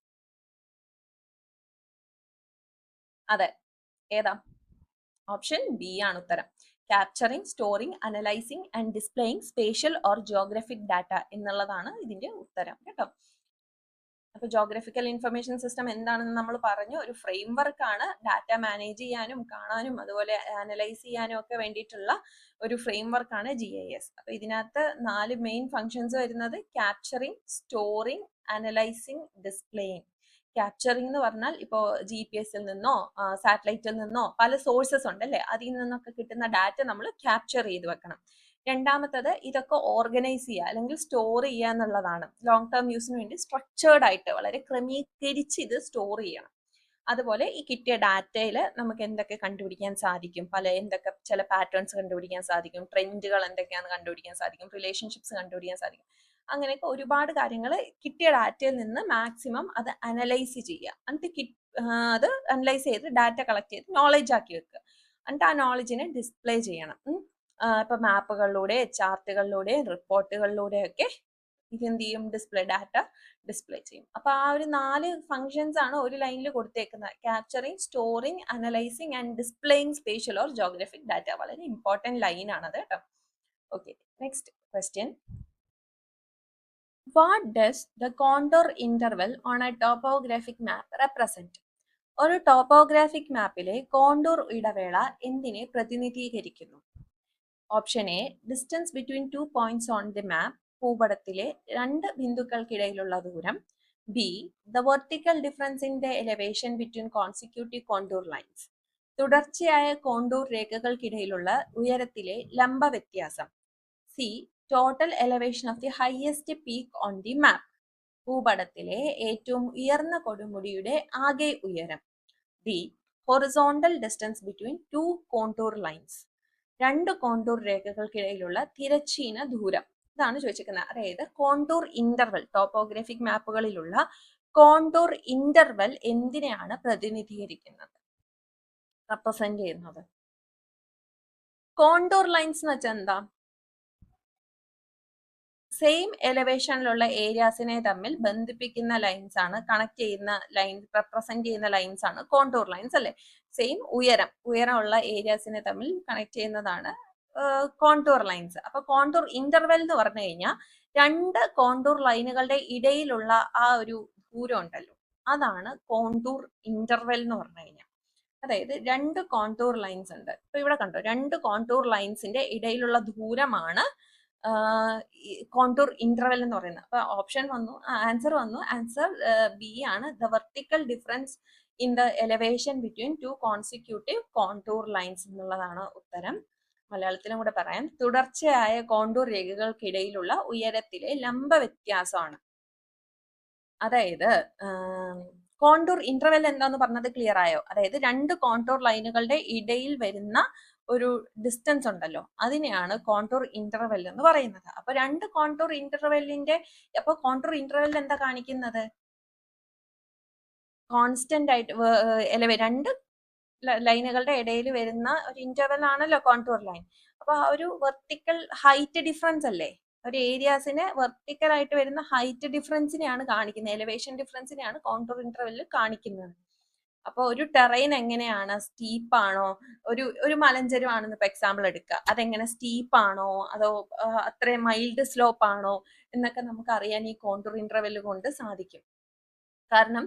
അതെ, ഏതാ? ഓപ്ഷൻ B ആണ് ഉത്തരം. Capturing, storing, analyzing and displaying spatial or geographic data എന്നുള്ളതാണ് ഇതിന്റെ ഉത്തരം കേട്ടോ. അപ്പൊ ജോഗ്രഫിക്കൽ ഇൻഫർമേഷൻ സിസ്റ്റം എന്താണെന്ന് നമ്മൾ പറഞ്ഞു. ഒരു ഫ്രെയിംവർക്ക് ആണ്, ഡാറ്റ മാനേജ് ചെയ്യാനും കാണാനും അതുപോലെ അനലൈസ് ചെയ്യാനും ഒക്കെ വേണ്ടിയിട്ടുള്ള ഒരു ഫ്രെയിംവർക്ക് ആണ് GIS. അപ്പൊ ഇതിനകത്ത് 4 മെയിൻ ഫങ്ഷൻസ് വരുന്നത് capturing, storing, analysing, displaying. Capturing എന്ന് പറഞ്ഞാൽ ഇപ്പോൾ GPS-ൽ നിന്നോ സാറ്റലൈറ്റിൽ നിന്നോ പല സോഴ്സസ് ഉണ്ടല്ലേ, അതിൽ നിന്നൊക്കെ കിട്ടുന്ന ഡാറ്റ നമ്മൾ ക്യാപ്ചർ ചെയ്ത് വെക്കണം. രണ്ടാമത്തത് ഇതൊക്കെ ഓർഗനൈസ് ചെയ്യുക അല്ലെങ്കിൽ സ്റ്റോർ ചെയ്യുക എന്നുള്ളതാണ്. ലോങ് ടേം യൂസിന് വേണ്ടി സ്ട്രക്ചേർഡ് ആയിട്ട് വളരെ ക്രമീകരിച്ച് ഇത് സ്റ്റോർ ചെയ്യണം. അതുപോലെ ഈ കിട്ടിയ ഡാറ്റയിൽ നമുക്ക് എന്തൊക്കെ കണ്ടുപിടിക്കാൻ സാധിക്കും, എന്തൊക്കെ ചില പാറ്റേൺസ് കണ്ടുപിടിക്കാൻ സാധിക്കും, ട്രെൻഡുകൾ എന്തൊക്കെയാണെന്ന് കണ്ടുപിടിക്കാൻ സാധിക്കും, റിലേഷൻഷിപ്സ് കണ്ടുപിടിക്കാൻ സാധിക്കും. അങ്ങനെയൊക്കെ ഒരുപാട് കാര്യങ്ങൾ കിട്ടിയ ഡാറ്റയിൽ നിന്ന് മാക്സിമം അത് അനലൈസ് ചെയ്യുക. എന്നിട്ട് അത് അനലൈസ് ചെയ്ത് ഡാറ്റ കളക്ട് ചെയ്ത് നോളജ് ആക്കി വെക്കുക. എന്നിട്ട് ആ നോളജിനെ ഡിസ്പ്ലേ ചെയ്യണം. ഇപ്പൊ മാപ്പുകളിലൂടെ, ചാർട്ടുകളിലൂടെ, റിപ്പോർട്ടുകളിലൂടെ ഒക്കെ ഇതെന്ത് ചെയ്യും? ഡാറ്റ ഡിസ്പ്ലേ ചെയ്യും. അപ്പൊ ആ ഒരു 4 ഫങ്ഷൻസ് ആണ് ഒരു ലൈനിൽ കൊടുത്തേക്കുന്നത്. Capturing, storing, analysing and displaying spatial or geographic data. വളരെ ഇമ്പോർട്ടന്റ് ലൈൻ ആണത് കേട്ടോ. Okay, next question. What does the contour interval on a topographic map represent? ഒരു ടോപ്പോഗ്രാഫിക് മാപ്പിലെ കോണ്ടൂർ ഇടവേള എന്തിനെ പ്രതിനിധീകരിക്കുന്നു? Option A, distance between 2 points on the map. ഭൂപടത്തിലെ 2 ബിന്ദുക്കൾക്കിടയിലുള്ള ദൂരം. B, the vertical difference in the elevation between consecutive contour lines. തുടർച്ചയായ contour രേഖകൾക്കിടയിലുള്ള ഉയരത്തിലെ ലംബ വ്യത്യാസം. C, total elevation of the highest peak on the map. ഭൂപടത്തിലെ ഏറ്റവും ഉയർന്ന കൊടുമുടിയുടെ ആകെ ഉയരം. D, horizontal distance between 2 contour lines. 2 contour രേഖകൾക്കിടയിലുള്ള തിരശ്ചീന ദൂരം. ഇതാണ് ചോദിച്ചിരിക്കുന്നത്. അതായത് കോണ്ടൂർ ഇന്റർവൽ, ടോപ്പോഗ്രാഫിക് മാപ്പുകളിലുള്ള കോണ്ടൂർ ഇന്റർവൽ എന്തിനെയാണ് പ്രതിനിധീകരിക്കുന്നത്, റെപ്രസെന്റ് ചെയ്യുന്നത്? കോണ്ടൂർ ലൈൻസ് എന്ന് വെച്ചാൽ എന്താ? സെയിം എലവേഷനിലുള്ള ഏരിയാസിനെ തമ്മിൽ ബന്ധിപ്പിക്കുന്ന ലൈൻസ് ആണ്, കണക്ട് ചെയ്യുന്ന ലൈൻസ്, റെപ്രസെന്റ് ചെയ്യുന്ന ലൈൻസ് ആണ് കോണ്ടൂർ ലൈൻസ് അല്ലെ. സെയിം ഉയരമുള്ള ഏരിയാസിനെ തമ്മിൽ കണക്ട് ചെയ്യുന്നതാണ് കോണ്ടൂർ ലൈൻസ്. അപ്പൊ കോണ്ടൂർ ഇന്റർവെൽ എന്ന് പറഞ്ഞു കഴിഞ്ഞാൽ 2 കോണ്ടൂർ ലൈനുകളുടെ ഇടയിലുള്ള ആ ഒരു ദൂരം ഉണ്ടല്ലോ, അതാണ് കോണ്ടൂർ ഇന്റർവെൽ എന്ന് പറഞ്ഞു കഴിഞ്ഞാൽ. അതായത് രണ്ട് കോണ്ടൂർ ലൈൻസ് ഉണ്ട്. ഇപ്പൊ ഇവിടെ കണ്ടോ, രണ്ട് കോണ്ടൂർ ലൈൻസിന്റെ ഇടയിലുള്ള ദൂരമാണ് കോണ്ടൂർ ഇന്റർവെൽ എന്ന് പറയുന്നത്. അപ്പൊ ഓപ്ഷൻ വന്നു, ആൻസർ വന്നു, ആൻസർ ബി ആണ്. The vertical difference in the elevation between two consecutive contour lines എന്നുള്ളതാണ് ഉത്തരം. മലയാളത്തിലും കൂടെ പറയാം. തുടർച്ചയായ കോണ്ടൂർ രേഖകൾക്കിടയിലുള്ള ഉയരത്തിലെ ലംബ വ്യത്യാസമാണ്. അതായത് കോണ്ടൂർ ഇന്റർവെൽ എന്താന്ന് പറഞ്ഞത് ക്ലിയർ ആയോ? അതായത് രണ്ട് കോണ്ടൂർ ലൈനുകളുടെ ഇടയിൽ വരുന്ന ഒരു ഡിസ്റ്റൻസ് ഉണ്ടല്ലോ, അതിനെയാണ് കോണ്ടൂർ ഇന്റർവെൽ എന്ന് പറയുന്നത്. അപ്പൊ രണ്ട് കോണ്ടൂർ ഇന്റർവെല്ലിന്റെ, അപ്പൊ കോണ്ടൂർ ഇന്റർവെൽ എന്താ കാണിക്കുന്നത്? കോൺസ്റ്റന്റ് ആയിട്ട് രണ്ട് ലൈനുകളുടെ ഇടയിൽ വരുന്ന ഒരു ഇന്റർവെൽ ആണല്ലോ കോണ്ടൂർ ലൈൻ. അപ്പൊ ആ ഒരു വെർട്ടിക്കൽ ഹൈറ്റ് ഡിഫറൻസ് അല്ലേ, ഒരു ഏരിയാസിന് വെർട്ടിക്കൽ ആയിട്ട് വരുന്ന ഹൈറ്റ് ഡിഫറൻസിനെയാണ് കാണിക്കുന്നത്, എലിവേഷൻ ഡിഫറൻസിനെയാണ് കോണ്ടൂർ ഇന്റർവെല്ലിൽ കാണിക്കുന്നത്. അപ്പൊ ഒരു ടെറൈൻ എങ്ങനെയാണ്, സ്റ്റീപ്പ് ആണോ, ഒരു മലഞ്ചെരുവാണെന്ന് ഇപ്പൊ എക്സാമ്പിൾ എടുക്കുക, അതെങ്ങനെ സ്റ്റീപ്പ് ആണോ അതോ അത്രയും മൈൽഡ് സ്ലോപ്പ് ആണോ എന്നൊക്കെ നമുക്ക് അറിയാൻ ഈ കോണ്ടൂർ ഇന്റർവെൽ കൊണ്ട് സാധിക്കും. കാരണം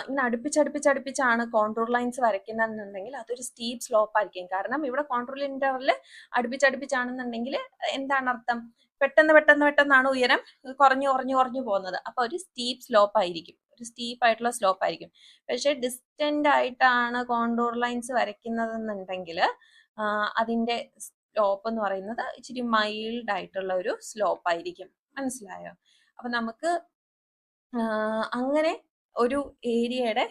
ഇങ്ങനെ അടുപ്പിച്ചടുപ്പിച്ചാണ് കോണ്ടൂർ ലൈൻസ് വരയ്ക്കുന്നതെന്നുണ്ടെങ്കിൽ അതൊരു സ്റ്റീപ്പ് സ്ലോപ്പ് ആയിരിക്കും. കാരണം ഇവിടെ കോണ്ടൂർ ഇന്റർവെൽ അടുപ്പിച്ചടുപ്പിച്ചാണെന്നുണ്ടെങ്കിൽ എന്താണ് അർത്ഥം? പെട്ടെന്നാണ് ഉയരം കുറഞ്ഞു പോകുന്നത്. അപ്പൊ ഒരു സ്റ്റീപ്പ് സ്ലോപ്പ് ആയിരിക്കും, ഒരു സ്റ്റീപ്പ് ആയിട്ടുള്ള സ്ലോപ്പ് ആയിരിക്കും. പക്ഷെ ഡിസ്റ്റന്റ് ആയിട്ടാണ് കോണ്ടൂർ ലൈൻസ് വരയ്ക്കുന്നതെന്നുണ്ടെങ്കിൽ അതിന്റെ സ്ലോപ്പ് എന്ന് പറയുന്നത് ഇച്ചിരി മൈൽഡ് ആയിട്ടുള്ള ഒരു സ്ലോപ്പ് ആയിരിക്കും. മനസ്സിലായോ? അപ്പൊ നമുക്ക് അങ്ങനെ ഒരു ഏരിയയുടെ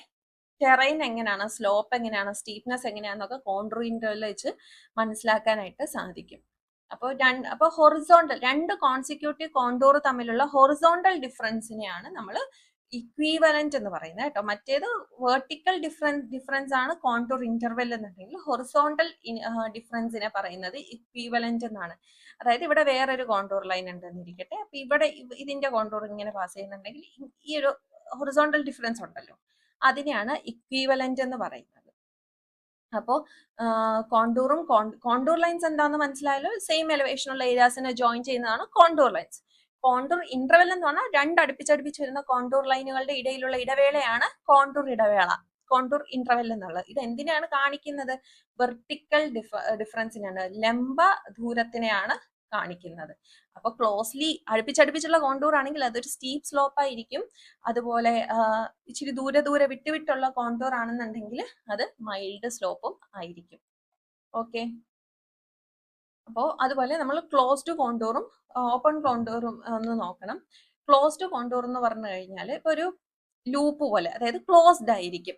ടെറൈൻ എങ്ങനെയാണ്, സ്ലോപ്പ് എങ്ങനെയാണ്, സ്റ്റീപ്നെസ് എങ്ങനെയാണെന്നൊക്കെ കോണ്ടൂർ ഇന്റർവെൽ വെച്ച് മനസ്സിലാക്കാനായിട്ട് സാധിക്കും. അപ്പോൾ ഹൊറിസോണ്ടൽ, രണ്ട് കോൺസിക്യൂട്ടീവ് കോണ്ടൂർ തമ്മിലുള്ള ഹൊറിസോണ്ടൽ ഡിഫറൻസിനെയാണ് നമ്മൾ ഇക്വീവലന്റ് എന്ന് പറയുന്നത് കേട്ടോ. മറ്റേത് വെർട്ടിക്കൽ ഡിഫറൻസ് ആണ് കോണ്ടൂർ ഇന്റർവെൽ എന്നുണ്ടെങ്കിൽ ഹൊറിസോണ്ടൽ ഡിഫറൻസിനെ പറയുന്നത് ഇക്വീവലന്റ് എന്നാണ്. അതായത് ഇവിടെ വേറൊരു കോണ്ടൂർ ലൈൻ ഉണ്ടെന്നിരിക്കട്ടെ, അപ്പൊ ഇവിടെ ഇതിന്റെ കോണ്ടൂർ ഇങ്ങനെ പാസ് ചെയ്യുന്നുണ്ടെങ്കിൽ ഈ ഒരു ഹൊറിസോണ്ടൽ ഡിഫറൻസ് ഉണ്ടല്ലോ, അതിനെയാണ് ഇക്വീവലന്റ് എന്ന് പറയുന്നത്. അപ്പോൾ കോണ്ടൂർ ലൈൻസ് എന്താണെന്ന് മനസ്സിലായല്ലോ. സെയിം എലിവേഷനുള്ള ഏരിയാസിനെ ജോയിൻ ചെയ്യുന്നതാണ് കോണ്ടൂർ ലൈൻസ്. കോണ്ടൂർ ഇന്റർവെൽ എന്ന് പറഞ്ഞാൽ രണ്ട് അടുപ്പിച്ചടുപ്പിച്ച് വരുന്ന കോണ്ടൂർ ലൈനുകളുടെ ഇടയിലുള്ള ഇടവേളയാണ് കോണ്ടൂർ ഇന്റർവെൽ എന്നുള്ളത്. ഇത് എന്തിനാണ് കാണിക്കുന്നത്? വെർട്ടിക്കൽ ഡിഫറൻസിനാണ്, ലംബ ദൂരത്തിനെയാണ് കാണിക്കുന്നത്. അപ്പൊ ക്ലോസ്ലി അടുപ്പിച്ചടുപ്പിച്ചുള്ള കോണ്ടൂർ ആണെങ്കിൽ അതൊരു സ്റ്റീപ്പ് സ്ലോപ്പ് ആയിരിക്കും. അതുപോലെ ഇച്ചിരി ദൂരെ വിട്ടുള്ള കോണ്ടൂർ ആണെന്നുണ്ടെങ്കിൽ അത് മൈൽഡ് സ്ലോപ്പും ആയിരിക്കും. ഓക്കെ, അപ്പോൾ അതുപോലെ നമ്മൾ ക്ലോസ്ഡ് കോണ്ടൂറും ഓപ്പൺ കോണ്ടൂറും ഒന്ന് നോക്കണം. ക്ലോസ്ഡ് കോണ്ടൂർ എന്ന് പറഞ്ഞു കഴിഞ്ഞാൽ ഇപ്പൊ ഒരു ലൂപ്പ് പോലെ, അതായത് ക്ലോസ്ഡ് ആയിരിക്കും.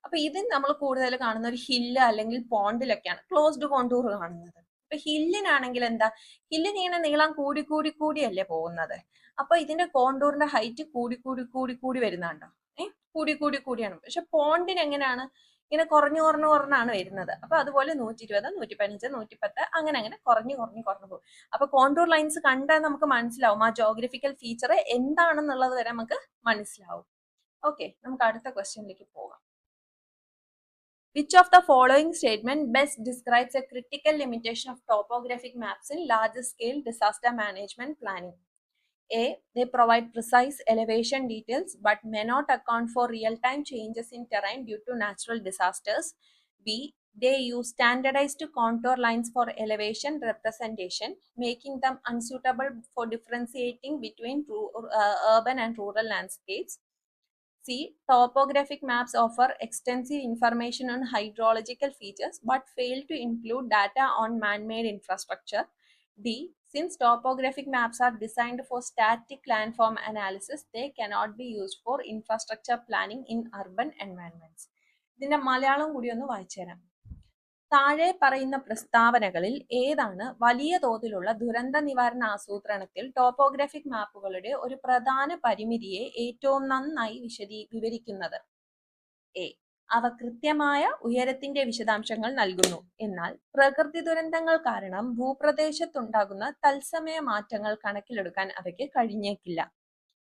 അപ്പൊ ഇത് നമ്മൾ കൂടുതൽ കാണുന്ന ഒരു ഹില്ല് അല്ലെങ്കിൽ പോണ്ടിലൊക്കെയാണ് ക്ലോസ്ഡ് കോണ്ടൂർ കാണുന്നത്. ഇപ്പൊ ഹില്ലിനാണെങ്കിൽ എന്താ, ഹില്ലിന് ഇങ്ങനെ നീളം കൂടിയല്ലേ പോകുന്നത്. അപ്പൊ ഇതിന്റെ കോണ്ടൂറിന്റെ ഹൈറ്റ് കൂടി വരുന്നുണ്ടോ? കൂടിയാണ്. പക്ഷെ പോണ്ടിന് എങ്ങനെയാണ്, ഇങ്ങനെ കുറഞ്ഞാണ് വരുന്നത്. അപ്പൊ അതുപോലെ 120, 115, 110 അങ്ങനെ കുറഞ്ഞു പോകും. അപ്പൊ കോണ്ടൂർ ലൈൻസ് കണ്ടാൽ നമുക്ക് മനസ്സിലാവും ആ ജോഗ്രഫിക്കൽ ഫീച്ചർ എന്താണെന്നുള്ളത് വരെ നമുക്ക് മനസ്സിലാവും. ഓക്കെ, നമുക്ക് അടുത്ത ക്വസ്റ്റ്യനിലേക്ക് പോകാം. Which of the following statement best describes a critical limitation of topographic maps in large scale disaster management planning? A. They provide precise elevation details but may not account for real-time changes in terrain due to natural disasters. B. They use standardized contour lines for elevation representation, making them unsuitable for differentiating between urban and rural landscapes. C. Topographic maps offer extensive information on hydrological features but fail to include data on man-made infrastructure. D. Since topographic maps are designed for static landform analysis, they cannot be used for infrastructure planning in urban environments. ഇതിന്റെ മലയാളം കൂടി ഒന്ന് വായിച്ചു തരാം. താഴെ പറയുന്ന പ്രസ്താവനകളിൽ ഏതാണ് വലിയ തോതിലുള്ള ദുരന്ത നിവാരണ ആസൂത്രണത്തിൽ ടോപ്പോഗ്രാഫിക് മാപ്പുകളുടെ ഒരു പ്രധാന പരിമിതിയെ ഏറ്റവും നന്നായി വിവരിക്കുന്നത്? എ. അവ കൃത്യമായ ഉയരത്തിന്റെ വിശദാംശങ്ങൾ നൽകുന്നു, എന്നാൽ പ്രകൃതി ദുരന്തങ്ങൾ കാരണം ഭൂപ്രദേശത്തുണ്ടാകുന്ന തത്സമയ മാറ്റങ്ങൾ കണക്കിലെടുക്കാൻ അവയ്ക്ക് കഴിഞ്ഞേക്കില്ല.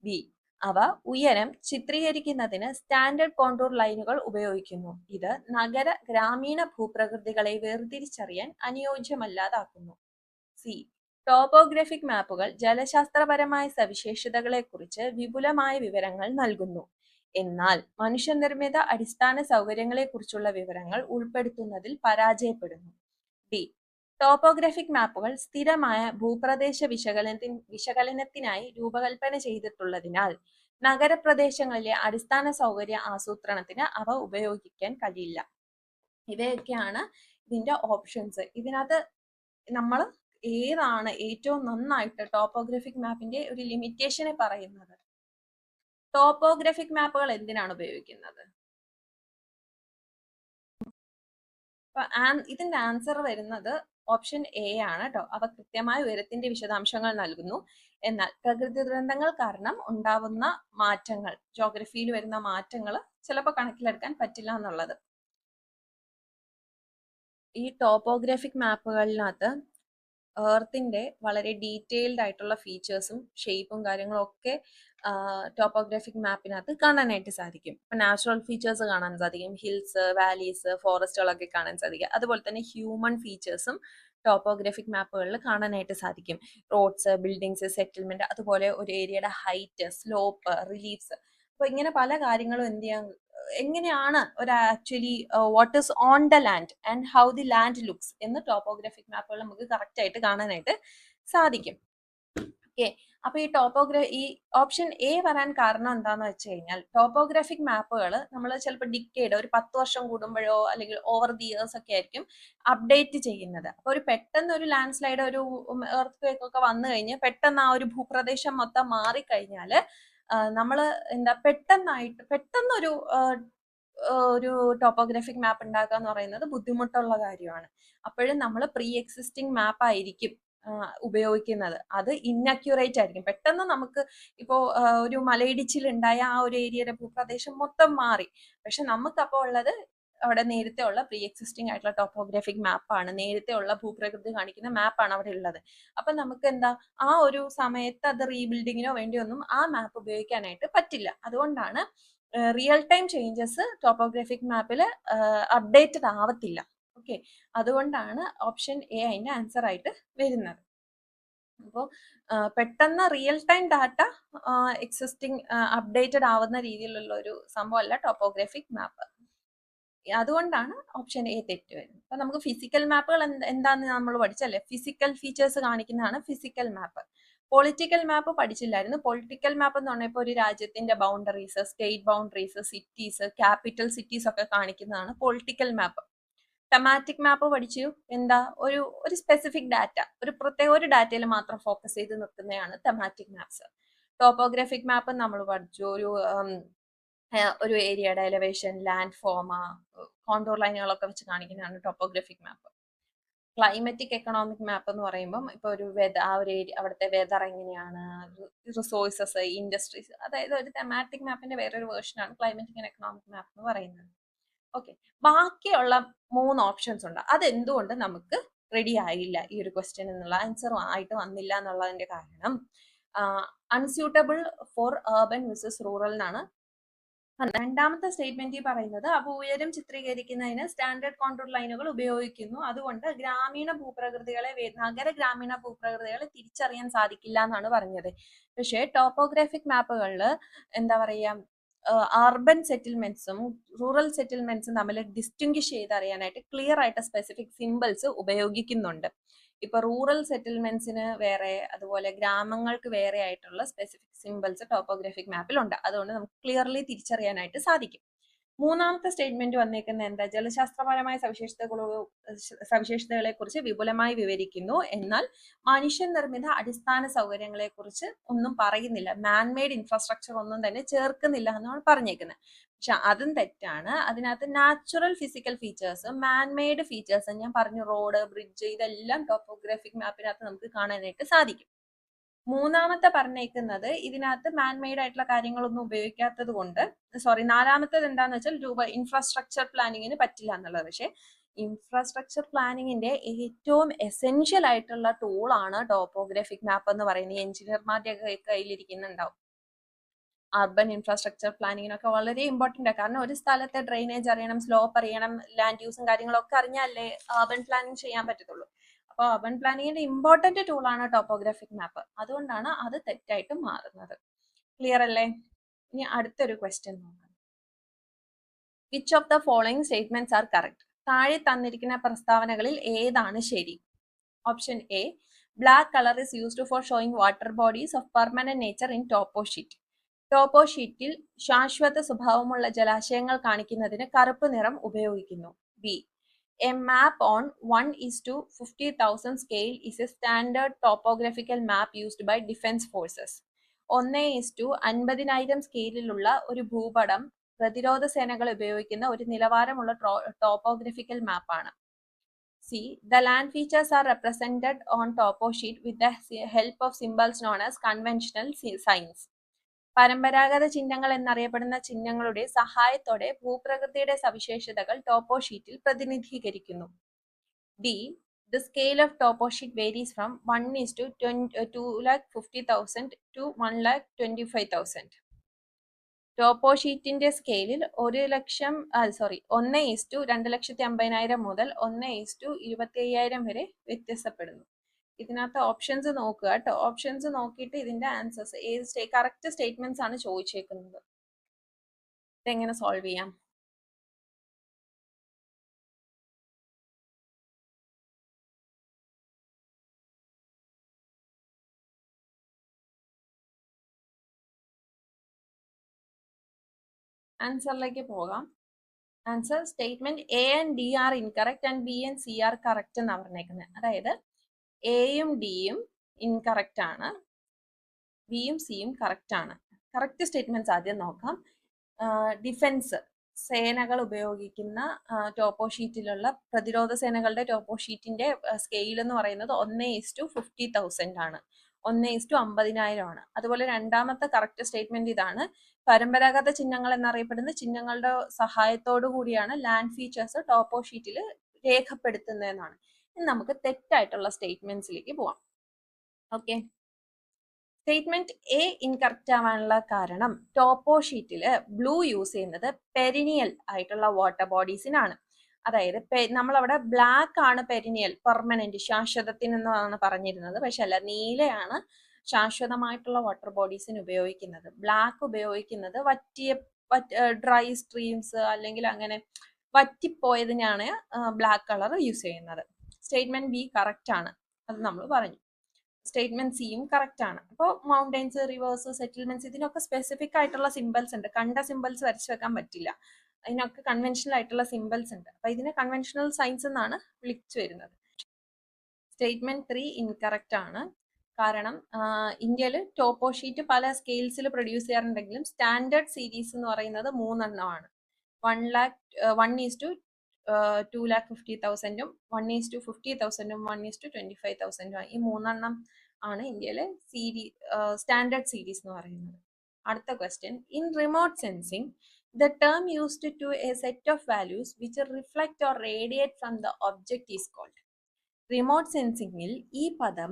ബി. അവ ഉയരം ചിത്രീകരിക്കുന്നതിന് സ്റ്റാൻഡേർഡ് കോണ്ടൂർ ലൈനുകൾ ഉപയോഗിക്കുന്നു. ഇത് നഗര ഗ്രാമീണ ഭൂപ്രകൃതികളെ വേർതിരിച്ചറിയാൻ അനുയോജ്യമല്ലാതാക്കുന്നു. സി. ടോപ്പോഗ്രാഫിക് മാപ്പുകൾ ജലശാസ്ത്രപരമായ സവിശേഷതകളെക്കുറിച്ച് വിപുലമായ വിവരങ്ങൾ നൽകുന്നു. എന്നാൽ മനുഷ്യനിർമ്മിത അടിസ്ഥാന സൗകര്യങ്ങളെക്കുറിച്ചുള്ള വിവരങ്ങൾ ഉൾപ്പെടുത്തുന്നതിൽ പരാജയപ്പെടുന്നു. ഡി. ടോപ്പോഗ്രാഫിക് മാപ്പുകൾ സ്ഥിരമായ ഭൂപ്രദേശ വിശകലനത്തിനായി രൂപകൽപ്പന ചെയ്തിട്ടുള്ളതിനാൽ നഗരപ്രദേശങ്ങളിലെ അടിസ്ഥാന സൗകര്യ ആസൂത്രണത്തിന് അവ ഉപയോഗിക്കാൻ കഴിയില്ല. ഇവയൊക്കെയാണ് ഇതിന്റെ ഓപ്ഷൻസ്. ഇതിനകത്ത് നമ്മൾ ഏതാണ് ഏറ്റവും നന്നായിട്ട് ടോപ്പോഗ്രാഫിക് മാപ്പിന്റെ ഒരു ലിമിറ്റേഷനെ പറയുന്നത്? ടോപ്പോഗ്രാഫിക് മാപ്പുകൾ എന്തിനാണ് ഉപയോഗിക്കുന്നത്? ഇതിന്റെ ആൻസർ വരുന്നത് ഓപ്ഷൻ എ ആണ് കേട്ടോ. അവ കൃത്യമായ ഉയരത്തിന്റെ വിശദാംശങ്ങൾ നൽകുന്നു. എന്നാൽ പ്രകൃതി ദുരന്തങ്ങൾ കാരണം ഉണ്ടാവുന്ന മാറ്റങ്ങൾ, ജോഗ്രഫിയിൽ വരുന്ന മാറ്റങ്ങൾ ചിലപ്പോൾ കണക്കിലെടുക്കാൻ പറ്റില്ല എന്നുള്ളത്. ഈ ടോപ്പോഗ്രാഫിക് മാപ്പുകളിനകത്ത് എർത്തിന്റെ വളരെ ഡീറ്റെയിൽഡ് ആയിട്ടുള്ള ഫീച്ചേഴ്സും ഷേപ്പും കാര്യങ്ങളും ഒക്കെ ടോപ്പോഗ്രാഫിക് മാപ്പിനകത്ത് കാണാനായിട്ട് സാധിക്കും. ഇപ്പൊ നാച്ചുറൽ ഫീച്ചേഴ്സ് കാണാൻ സാധിക്കും, ഹിൽസ്, വാലീസ്, ഫോറസ്റ്റുകളൊക്കെ കാണാൻ സാധിക്കും. അതുപോലെ തന്നെ ഹ്യൂമൻ ഫീച്ചേഴ്സും ടോപ്പോഗ്രാഫിക് മാപ്പുകളിൽ കാണാനായിട്ട് സാധിക്കും. റോഡ്സ്, ബിൽഡിങ്സ്, സെറ്റിൽമെന്റ്, അതുപോലെ ഒരു ഏരിയയുടെ ഹൈറ്റ്, സ്ലോപ്പ്, റിലീഫ്സ്. അപ്പൊ ഇങ്ങനെ പല കാര്യങ്ങളും എന്ത് ചെയ്യാൻ, എങ്ങനെയാണ് ഒരു actually what is on the land and how the land looks എന്ന് ടോപ്പോഗ്രാഫിക് മാപ്പുകൾ നമുക്ക് കറക്റ്റ് ആയിട്ട് കാണാനായിട്ട് സാധിക്കും. ഓക്കെ, അപ്പൊ ഈ ഓപ്ഷൻ എ വരാൻ കാരണം എന്താന്ന് വെച്ച് കഴിഞ്ഞാൽ ടോപ്പോഗ്രാഫിക് മാപ്പുകൾ നമ്മൾ ചിലപ്പോൾ ഡിക്കേഡ് ഒരു 10 വർഷം കൂടുമ്പോഴോ അല്ലെങ്കിൽ ഓവർ ദി ഇയേഴ്സ് ഒക്കെ ആയിരിക്കും അപ്ഡേറ്റ് ചെയ്യുന്നത്. അപ്പൊ ഒരു പെട്ടെന്ന് ഒരു ലാൻഡ് സ്ലൈഡ്, ഒരു എർത്ത് ക്വേക്ക് ഒക്കെ വന്നു കഴിഞ്ഞ് പെട്ടെന്ന് ആ ഒരു ഭൂപ്രദേശം മൊത്തം മാറിക്കഴിഞ്ഞാൽ നമ്മൾ എന്താ പെട്ടെന്നൊരു ഒരു ടോപ്പോഗ്രാഫിക് മാപ്പ് ഉണ്ടാക്കുക എന്ന് പറയുന്നത് ബുദ്ധിമുട്ടുള്ള കാര്യമാണ്. അപ്പോഴും നമ്മൾ പ്രീ എക്സിസ്റ്റിംഗ് മാപ്പ് ആയിരിക്കും ഉപയോഗിക്കുന്നത്. അത് ഇൻഅക്യുറേറ്റ് ആയിരിക്കും. പെട്ടെന്ന് നമുക്ക് ഇപ്പോൾ ഒരു മലയിടിച്ചിൽ ഉണ്ടായ ആ ഒരു ഏരിയയുടെ ഭൂപ്രദേശം മൊത്തം മാറി. പക്ഷെ നമുക്കപ്പോൾ ഉള്ളത് അവിടെ നേരത്തെ ഉള്ള പ്രീ എക്സിസ്റ്റിംഗ് ആയിട്ടുള്ള ടോപ്പോഗ്രാഫിക് മാപ്പാണ്, നേരത്തെ ഉള്ള ഭൂപ്രകൃതി കാണിക്കുന്ന മാപ്പാണ് അവിടെ ഉള്ളത്. അപ്പൊ നമുക്ക് എന്താ ആ ഒരു സമയത്ത് അത് റീബിൽഡിങ്ങിനോ വേണ്ടിയൊന്നും ആ മാപ്പ് ഉപയോഗിക്കാനായിട്ട് പറ്റില്ല. അതുകൊണ്ടാണ് റിയൽ ടൈം ചേഞ്ചസ് ടോപ്പോഗ്രാഫിക് മാപ്പിൽ അപ്ഡേറ്റഡ് ആവത്തില്ല. ഓക്കെ, അതുകൊണ്ടാണ് ഓപ്ഷൻ എ അതിന്റെ ആൻസർ ആയിട്ട് വരുന്നത്. അപ്പോൾ പെട്ടെന്ന് real time data existing updated ആവുന്ന രീതിയിലുള്ള ഒരു സംഭവമല്ല ടോപ്പോഗ്രാഫിക് മാപ്പ്. അതുകൊണ്ടാണ് ഓപ്ഷൻ എ തെറ്റ് വരുന്നത്. അപ്പൊ നമുക്ക് ഫിസിക്കൽ മാപ്പുകൾ എന്താന്ന് നമ്മൾ പഠിച്ചല്ലേ, ഫിസിക്കൽ ഫീച്ചേഴ്സ് കാണിക്കുന്നതാണ് ഫിസിക്കൽ മാപ്പ്. പൊളിറ്റിക്കൽ മാപ്പ് പഠിച്ചില്ലായിരുന്നു. പൊളിറ്റിക്കൽ മാപ്പ് എന്ന് പറഞ്ഞാൽ ഇപ്പോൾ ഒരു രാജ്യത്തിന്റെ boundaries, state boundaries, cities, capital cities ഒക്കെ കാണിക്കുന്നതാണ് പൊളിറ്റിക്കൽ മാപ്പ്. തെമാറ്റിക് മാപ്പ് പഠിച്ചു, എന്താ ഒരു സ്പെസിഫിക് ഡാറ്റ, ഒരു ഡാറ്റയിൽ മാത്രം ഫോക്കസ് ചെയ്ത് നിൽക്കുന്നതാണ് തെമാറ്റിക് മാപ്സ്. ടോപ്പോഗ്രാഫിക് മാപ്പ് നമ്മൾ പഠിച്ചു, ഒരു ഏരിയയുടെ എലവേഷൻ, ലാൻഡ് ഫോം, കോണ്ടൂർ ലൈനുകളൊക്കെ വെച്ച് കാണിക്കുന്നതാണ് ടോപ്പോഗ്രാഫിക് മാപ്പ്. ക്ലൈമറ്റിക് എക്കണോമിക് മാപ്പ് എന്ന് പറയുമ്പം ഇപ്പൊ ഒരു ആ ഒരു ഏരിയ, അവിടുത്തെ വെതർ എങ്ങനെയാണ്, റിസോഴ്സസ്, ഇൻഡസ്ട്രീസ്, അതായത് ഒരു തെമാറ്റിക് മാപ്പിന്റെ വേറൊരു വേർഷനാണ് ക്ലൈമറ്റിക് ആൻഡ് എക്കണോമിക് മാപ്പ് എന്ന് പറയുന്നത്. ഓക്കെ, ബാക്കിയുള്ള 3 ഓപ്ഷൻസ് ഉണ്ട്. അതെന്തുകൊണ്ട് നമുക്ക് റെഡി ആയില്ല ഈ ഒരു ക്വസ്റ്റ്യൻ എന്നുള്ള ആൻസർ ആയിട്ട് വന്നില്ല എന്നുള്ളതിന്റെ കാരണം unsuitable four urban versus rural എന്നാണ്. രണ്ടാമത്തെ സ്റ്റേറ്റ്മെന്റിൽ പറയുന്നത് അവ ഉയരം ചിത്രീകരിക്കുന്നതിന് സ്റ്റാൻഡേർഡ് കോണ്ടൂർ ലൈനുകൾ ഉപയോഗിക്കുന്നു, അതുകൊണ്ട് നഗര ഗ്രാമീണ ഭൂപ്രകൃതികളെ തിരിച്ചറിയാൻ സാധിക്കില്ല എന്നാണ് പറഞ്ഞത്. പക്ഷേ ടോപ്പോഗ്രാഫിക് മാപ്പുകളിൽ എന്താ പറയാ, അർബൻ സെറ്റിൽമെന്റ്സും റൂറൽ സെറ്റിൽമെന്റ്സും തമ്മിൽ ഡിസ്റ്റിംഗ്വിഷ് ചെയ്തറിയാനായിട്ട് ക്ലിയർ ആയിട്ട് സ്പെസിഫിക് സിമ്പിൾസ് ഉപയോഗിക്കുന്നുണ്ട്. ഇപ്പൊ റൂറൽ സെറ്റിൽമെന്റ്സിന് വേറെ, അതുപോലെ ഗ്രാമങ്ങൾക്ക് വേറെ ആയിട്ടുള്ള സ്പെസിഫിക് സിമ്പിൾസ് ടോപ്പോഗ്രാഫിക് മാപ്പിലുണ്ട്. അതുകൊണ്ട് നമുക്ക് ക്ലിയർലി തിരിച്ചറിയാനായിട്ട് സാധിക്കും. മൂന്നാമത്തെ സ്റ്റേറ്റ്മെന്റ് വന്നേക്കുന്ന എന്താ, ജലശാസ്ത്രപരമായ സവിശേഷതകളെ കുറിച്ച് വിപുലമായി വിവരിക്കുന്നു, എന്നാൽ മനുഷ്യ നിർമ്മിത അടിസ്ഥാന സൗകര്യങ്ങളെ കുറിച്ച് ഒന്നും പറയുന്നില്ല, മാൻമെയ്ഡ് ഇൻഫ്രാസ്ട്രക്ചർ ഒന്നും തന്നെ ചേർക്കുന്നില്ല എന്നാണ് പറഞ്ഞേക്കുന്നത്. പക്ഷെ അതും തെറ്റാണ്. അതിനകത്ത് natural physical features, man-made features, ഞാൻ പറഞ്ഞു റോഡ്, ബ്രിഡ്ജ്, ഇതെല്ലാം ടോപ്പോഗ്രാഫിക് മാപ്പിനകത്ത് നമുക്ക് കാണാനായിട്ട് സാധിക്കും. മൂന്നാമത്തെ പറഞ്ഞേക്കുന്നത് ഇതിനകത്ത് മാൻമെയ്ഡ് ആയിട്ടുള്ള കാര്യങ്ങളൊന്നും ഉപയോഗിക്കാത്തത് കൊണ്ട്, നാലാമത്തേത് എന്താന്ന് വെച്ചാൽ ഇൻഫ്രാസ്ട്രക്ചർ പ്ലാനിങ്ങിന് പറ്റില്ല എന്നുള്ളത്. പക്ഷെ ഇൻഫ്രാസ്ട്രക്ചർ പ്ലാനിങ്ങിന്റെ ഏറ്റവും എസെൻഷ്യൽ ആയിട്ടുള്ള ടൂളാണ് ടോപ്പോഗ്രാഫിക് മാപ്പ് എന്ന് പറയുന്നത്. എഞ്ചിനീയർമാരുടെ കയ്യിലിരിക്കുന്നുണ്ടാവും. അർബൻ ഇൻഫ്രാസ്ട്രക്ചർ പ്ലാനിങ്ങിനൊക്കെ വളരെ ഇമ്പോർട്ടൻ്റ് ആണ്. കാരണം ഒരു സ്ഥലത്തെ ഡ്രെയിനേജ് അറിയണം, സ്ലോപ്പ് അറിയണം, ലാൻഡ് യൂസും കാര്യങ്ങളൊക്കെ അറിഞ്ഞാലേ അർബൻ പ്ലാനിങ് ചെയ്യാൻ പറ്റത്തുള്ളൂ. അപ്പോൾ അർബൻ പ്ലാനിങ്ങിന്റെ ഇമ്പോർട്ടന്റ് ടൂളാണ് ടോപ്പോഗ്രാഫിക് മാപ്പ്. അതുകൊണ്ടാണ് അത് തെറ്റായിട്ട് മാറുന്നത്. ക്ലിയർ അല്ലേ? ഇനി അടുത്തൊരു ക്വസ്റ്റ്യൻ നോക്കാം. Which of the following statements are correct? താഴെ തന്നിരിക്കുന്ന പ്രസ്താവനകളിൽ ഏതാണ് ശരി? Option A, black colour is used for showing water bodies of permanent nature in topo sheet. Topo ഷീറ്റിൽ ശാശ്വത സ്വഭാവമുള്ള ജലാശയങ്ങൾ കാണിക്കുന്നതിന് കറുപ്പ് നിറം ഉപയോഗിക്കുന്നു. B, a map on 1:50,000 scale is a standard topographical map used by defence forces. 1:50,000 സ്കെയിലിലുള്ള ഒരു ഭൂപടം പ്രതിരോധ സേനകൾ ഉപയോഗിക്കുന്ന ഒരു നിലവാരമുള്ള ടോപ്പോഗ്രഫിക്കൽ മാപ്പാണ്. C, the land features are represented on topo sheet with the help of symbols known as conventional signs. പരമ്പരാഗത ചിഹ്നങ്ങൾ എന്നറിയപ്പെടുന്ന ചിഹ്നങ്ങളുടെ സഹായത്തോടെ ഭൂപ്രകൃതിയുടെ സവിശേഷതകൾ ടോപ്പോ ഷീറ്റിൽ പ്രതിനിധീകരിക്കുന്നു. D, the scale of topo sheet varies from 1:250,000 to 1,25,000. ടോപ്പോ ഷീറ്റിന്റെ സ്കെയിലിൽ 1:250,000 മുതൽ 1:25,000 വരെ വ്യത്യാസപ്പെടുന്നു. ഇതിനകത്ത് ഓപ്ഷൻസ് നോക്കുക കേട്ടോ. ഓപ്ഷൻസ് നോക്കിയിട്ട് ഇതിന്റെ ആൻസേഴ്സ് ഏത് കറക്റ്റ് സ്റ്റേറ്റ്മെന്റ്സ് ആണ് ചോദിച്ചേക്കുന്നത്. ഇതെങ്ങനെ സോൾവ് ചെയ്യാം? ആൻസറിലേക്ക് പോകാം. Answer statement A and D are incorrect and B and C are correct എന്നാണ് പറഞ്ഞേക്കുന്നത്. അതായത് എയും ഡിയും ഇൻകറക്റ്റ് ആണ്, ബിയും സിയും കറക്റ്റ് ആണ്. കറക്റ്റ് സ്റ്റേറ്റ്മെന്റ്സ് ആദ്യം നോക്കാം. ഡിഫൻസ് സേനകൾ ഉപയോഗിക്കുന്ന ടോപ്പോ ഷീറ്റിലുള്ള പ്രതിരോധ സേനകളുടെ ടോപ്പോ ഷീറ്റിന്റെ സ്കെയിൽ എന്ന് പറയുന്നത് 1:50,000 ആണ്, 1:50,000 ആണ്. അതുപോലെ രണ്ടാമത്തെ കറക്റ്റ് സ്റ്റേറ്റ്മെന്റ് ഇതാണ്. പരമ്പരാഗത ചിഹ്നങ്ങൾ എന്നറിയപ്പെടുന്ന ചിഹ്നങ്ങളുടെ സഹായത്തോടു കൂടിയാണ് ലാൻഡ് ഫീച്ചേഴ്സ് ടോപ്പോ ഷീറ്റിൽ രേഖപ്പെടുത്തുന്നതെന്നാണ്. ഇനി നമുക്ക് തെറ്റായിട്ടുള്ള സ്റ്റേറ്റ്മെന്റ്സിലേക്ക് പോവാം. ഓക്കെ, സ്റ്റേറ്റ്മെന്റ് എ ഇൻകറക്റ്റ് ആവാനുള്ള കാരണം ടോപ്പോ ഷീറ്റിൽ ബ്ലൂ യൂസ് ചെയ്യുന്നത് പെരിനിയൽ ആയിട്ടുള്ള വാട്ടർ ബോഡീസിനാണ്. അതായത് നമ്മളവിടെ ബ്ലാക്ക് ആണ് പെരിനിയൽ പെർമനന്റ് ശാശ്വതത്തിനെന്നാണ് പറഞ്ഞിരുന്നത്. പക്ഷെ അല്ല, നീലയാണ് ശാശ്വതമായിട്ടുള്ള വാട്ടർ ബോഡീസിന് ഉപയോഗിക്കുന്നത്. ബ്ലാക്ക് ഉപയോഗിക്കുന്നത് ഡ്രൈ സ്ട്രീംസ് അല്ലെങ്കിൽ അങ്ങനെ വറ്റിപ്പോയതിനാണ് ബ്ലാക്ക് കളർ യൂസ് ചെയ്യുന്നത്. സ്റ്റേറ്റ്മെന്റ് ബി കറക്റ്റ് ആണ്, അത് നമ്മൾ പറഞ്ഞു. സ്റ്റേറ്റ്മെന്റ് സിയും കറക്റ്റ് ആണ്. അപ്പോൾ മൗണ്ടൻസ്, റിവേഴ്സ്, സെറ്റിൽമെന്റ്സ് ഇതിനൊക്കെ സ്പെസിഫിക് ആയിട്ടുള്ള സിമ്പിൾസ് ഉണ്ട്. കണ്ട സിമ്പിൾസ് വരച്ചു വെക്കാൻ പറ്റില്ല. അതിനൊക്കെ കൺവെൻഷണൽ ആയിട്ടുള്ള സിമ്പിൾസ് ഉണ്ട്. അപ്പൊ ഇതിനെ കൺവെൻഷണൽ സയൻസ് എന്നാണ് വിളിച്ചു വരുന്നത്. സ്റ്റേറ്റ്മെന്റ് 3 ഇൻകറക്റ്റ് ആണ്. കാരണം ഇന്ത്യയിൽ ടോപ്പോ ഷീറ്റ് പല സ്കെയിൽസിൽ പ്രൊഡ്യൂസ് ചെയ്യാറുണ്ടെങ്കിലും സ്റ്റാൻഡേർഡ് സീരീസ് എന്ന് പറയുന്നത് 3 എണ്ണമാണ്. 1:250,000, 1:50,000, 1:25,000. ഈ 3 എണ്ണം ആണ് ഇന്ത്യയിലെ സ്റ്റാൻഡേർഡ് സീരീസ് എന്ന് പറയുന്നത്. അടുത്ത question, in remote sensing the term used to a set of values which reflect or radiate from the object is called. Remote സെൻസിങ്ങിൽ ഈ പദം